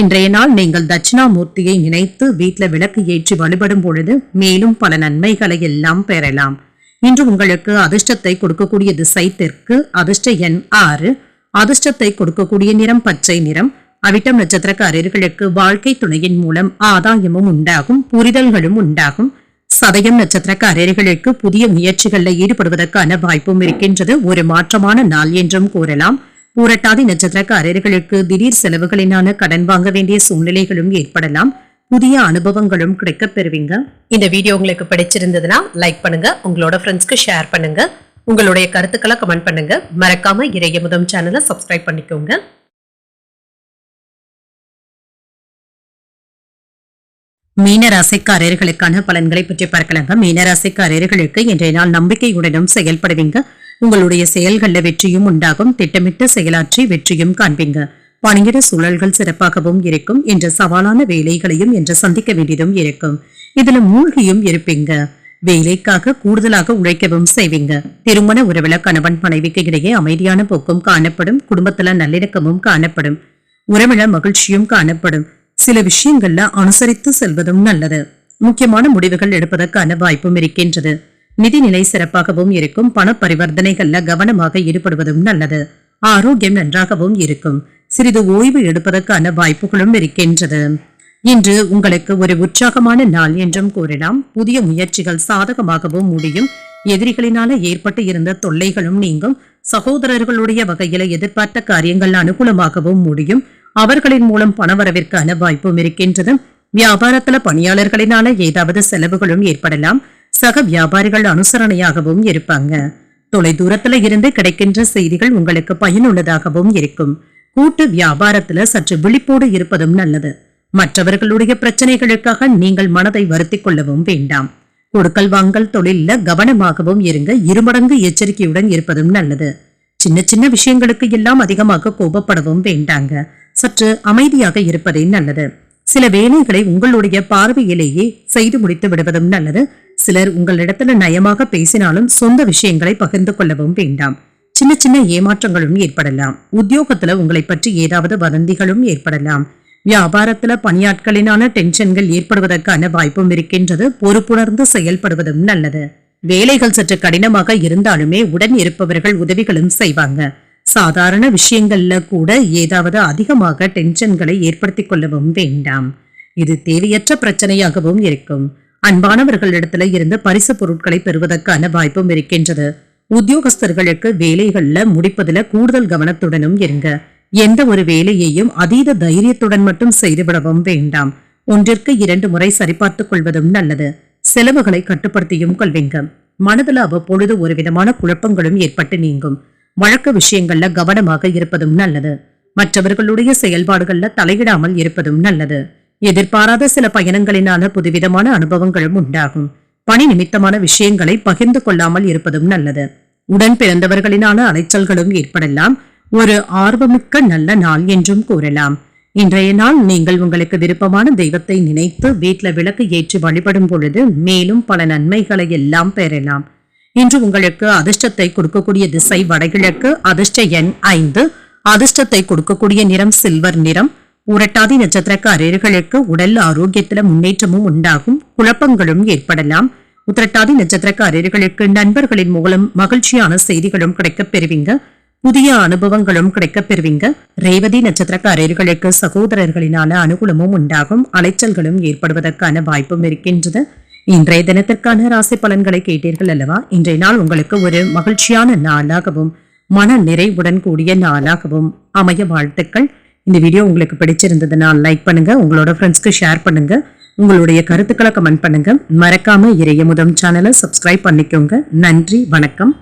இன்றைய நாள் நீங்கள் தட்சிணாமூர்த்தியை நினைத்து வீட்டுல விளக்கு ஏற்றி வழிபடும் பொழுது மேலும் பல நன்மைகளை எல்லாம் பெறலாம். இன்று உங்களுக்கு அதிர்ஷ்டத்தை கொடுக்கக்கூடிய திசை தெற்கு. அதிர்ஷ்ட எண் 6. அதிர்ஷ்டத்தை கொடுக்கக்கூடிய நிறம் பச்சை நிறம். அவிட்டம் நட்சத்திரக்காரர்களுக்கு வாழ்க்கை துணையின் மூலம் ஆதாயமும் உண்டாகும். புரிதல்களும் உண்டாகும். சதயம் நட்சத்திரக்காரர்களுக்கு புதிய முயற்சிகளில் ஈடுபடுவதற்கான வாய்ப்பும் இருக்கின்றது. ஒரு மாற்றமான நாள் என்றும் கூறலாம். பூரட்டாதி நட்சத்திரக்காரர்களுக்கு திடீர் செலவுகளினால கடன் வாங்க வேண்டிய சூழ்நிலைகளும் ஏற்படலாம். புதிய அனுபவங்களும் கிடைக்கப் பெறுவீங்க. இந்த வீடியோ உங்களுக்கு பிடிச்சிருந்ததுன்னா லைக் பண்ணுங்க, உங்களோட ஃப்ரெண்ட்ஸ்க்கு ஷேர் பண்ணுங்க, உங்களுடைய கருத்துக்களை கமெண்ட் பண்ணுங்க. மறக்காம இறையமுதம் சேனலை சப்ஸ்கிரைப் பண்ணிக்கோங்க. மீனராசிக்காரர்களுக்கான பலன்களை பற்றி பார்க்கலாங்க. மீனராசிக்காரர்களுக்கு இன்றைய நாள் நம்பிக்கையுடனும் செயல்படுவீங்க. உங்களுடைய செயல்கள்ல வெற்றியும் உண்டாகும். திட்டமிட்டு செயலாற்றி வெற்றியும் காண்பீங்க. பணியிட சூழல்கள் சிறப்பாகவும் இருக்கும். என்ற சவாலான வேலைகளையும் என்று சந்திக்க வேண்டியதும் இருக்கும். இதுல மூழ்கியும் இருப்பீங்க. வேலைக்காக கூடுதலாக உழைக்கவும் செய்வீங்க. திருமண உறவுல கணவன் மனைவிக்கு இடையே அமைதியான போக்கும் காணப்படும். குடும்பத்துல நல்லிணக்கமும் காணப்படும். உறவுல மகிழ்ச்சியும் காணப்படும். சில விஷயங்கள்ல அனுசரித்து செல்வதும் நல்லது. முக்கியமான முடிவுகள் எடுப்பதற்கான வாய்ப்பும் இருக்கின்றது. நிதிநிலை சிறப்பாகவும் இருக்கும். பண பரிவர்த்தனைகள்ல கவனமாக ஈடுபடுவதும் நல்லது. ஆரோக்கியம் நன்றாகவும் இருக்கும். சிறிது ஓய்வு எடுப்பதற்கான வாய்ப்புகளும் இருக்கின்றது. இன்று உங்களுக்கு ஒரு உற்சாகமான நாள் என்றும் கூறலாம். புதிய முயற்சிகள் சாதகமாகவும் முடியும். எதிரிகளினால ஏற்பட்டு இருந்த தொல்லைகளும் நீங்கும். சகோதரர்களுடைய வகையில எதிர்பார்த்த காரியங்கள் அனுகூலமாகவும் முடியும். அவர்களின் மூலம் பணவரவிற்கான வாய்ப்பும் இருக்கின்றது. வியாபாரத்துல பணியாளர்களினால ஏதாவது செலவுகளும் ஏற்படலாம். சக வியாபாரிகள் அனுசரணையாகவும் இருப்பாங்க. தொலைதூரத்துல இருந்து கிடைக்கின்ற செய்திகள் உங்களுக்கு பயனுள்ளதாகவும் இருக்கும். கூட்டு வியாபாரத்துல சற்று விழிப்போடு இருப்பதும் நல்லது. மற்றவர்களுடைய பிரச்சனைகளுக்காக நீங்கள் மனதை வருத்திக் கொள்ளவும் வேண்டாம். கொடுக்கல் வாங்கல் தொழில கவனமாகவும் இருங்க. இருமடங்கு எச்சரிக்கையுடன் இருப்பதும் நல்லது. சின்ன சின்ன விஷயங்களுக்கு எல்லாம் அதிகமாக கோபப்படவும் வேண்டாங்க. சற்று அமைதியாக இருப்பதே நல்லது. சில வேலைகளை உங்களுடைய பார்வையிலேயே செய்து முடித்து விடுவதும் நல்லது. சிலர் உங்களிடத்துல நயமாக பேசினாலும் சொந்த விஷயங்களை பகிர்ந்து கொள்ளவும் வேண்டாம். சின்ன சின்ன ஏமாற்றங்களும் ஏற்படலாம். உத்தியோகத்துல உங்களை பற்றி ஏதாவது வதந்திகளும் ஏற்படலாம். வியாபாரத்துல பணியாட்களினான டென்ஷன்கள் ஏற்படுவதற்கான வாய்ப்பும் இருக்கின்றது. பொறுப்புணர்ந்து செயல்படுவதும் நல்லது. வேலைகள் சற்று கடினமாக இருந்தாலுமே உடன் இருப்பவர்கள் உதவிகளும் செய்வாங்க. சாதாரண விஷயங்கள்ல கூட ஏதாவது அதிகமாக டென்ஷன்களை ஏற்படுத்திக் கொள்ளவும் வேண்டாம். இது தேவையற்ற பிரச்சனையாகவும் இருக்கும். அன்பானவர்களிடத்துல இருந்து பரிசு பொருட்களை பெறுவதற்கான வாய்ப்பும் இருக்கின்றது. உத்தியோகஸ்தர்களுக்கு வேலைகள்ல முடிப்பதுல கூடுதல் கவனத்துடனும் இருங்க. எந்த ஒரு வேலையையும் அதீத தைரியத்துடன் மட்டும் செய்துவிடவும் வேண்டாம். ஒன்றிற்கு 2 முறை சரிபார்த்துக் கொள்வதும் நல்லது. செலவுகளை கட்டுப்படுத்தியும் கொள்வீங்க. மனதுல அவ்வப்பொழுது ஒரு விதமான குழப்பங்களும் ஏற்பட்டு நீங்கும். வழக்கு விஷயங்கள்ல கவனமாக இருப்பதும் நல்லது. மற்றவர்களுடைய செயல்பாடுகள்ல தலையிடாமல் இருப்பதும் நல்லது. எதிர்பாராத சில பயணங்களினால புதுவிதமான அனுபவங்களும் உண்டாகும். பணி நிமித்தமான விஷயங்களை பகிர்ந்து கொள்ளாமல் இருப்பதும் நல்லது. உடன் பிறந்தவர்களினால அலைச்சல்களும் ஏற்படலாம். ஒரு ஆர்வமிக்க நல்ல நாள் என்றும் கூறலாம். இன்றைய நாள் நீங்கள் உங்களுக்கு விருப்பமான தெய்வத்தை நினைத்து வீட்டுல விளக்கு ஏற்றி வழிபடும் பொழுது மேலும் பல நன்மைகளை எல்லாம் பெறலாம். இன்று உங்களுக்கு அதிர்ஷ்டத்தை கொடுக்கக்கூடிய திசை வடகிழக்கு. அதிர்ஷ்ட எண் 5. அதிர்ஷ்டத்தை கொடுக்கக்கூடிய நிறம் சில்வர் நிறம். பூரட்டாதி நட்சத்திரக்காரர்களுக்கு உடல் ஆரோக்கியத்துல முன்னேற்றமும் உண்டாகும். குழப்பங்களும் ஏற்படலாம். உத்திரட்டாதி நட்சத்திரக்காரர்களுக்கு நண்பர்களின் மூலம் மகிழ்ச்சியான செய்திகளும் கிடைக்கப் பெறுவீங்க. புதிய அனுபவங்களும் கிடைக்கப் பெறுவீங்க. ரேவதி நட்சத்திரக்காரர்களுக்கு சகோதரர்களினால அனுகூலமும் உண்டாகும். அலைச்சல்களும் ஏற்படுவதற்கான வாய்ப்பும் இருக்கின்றது. இன்றைய தினத்திற்கான ராசி பலன்களை கேட்டீர்கள் அல்லவா? இன்றைய நாள் உங்களுக்கு ஒரு மகிழ்ச்சியான நாளாகவும் மன நிறைவுடன் கூடிய நாளாகவும் அமைய வாழ்த்துக்கள். இந்த வீடியோ உங்களுக்கு பிடிச்சிருந்ததுன்னா லைக் பண்ணுங்க, உங்களோட ஃப்ரெண்ட்ஸ்க்கு ஷேர் பண்ணுங்க, உங்களுடைய கருத்துக்களை கமெண்ட் பண்ணுங்க. மறக்காம இறையமுதம் சேனலை சப்ஸ்கிரைப் பண்ணிக்கோங்க. நன்றி, வணக்கம்.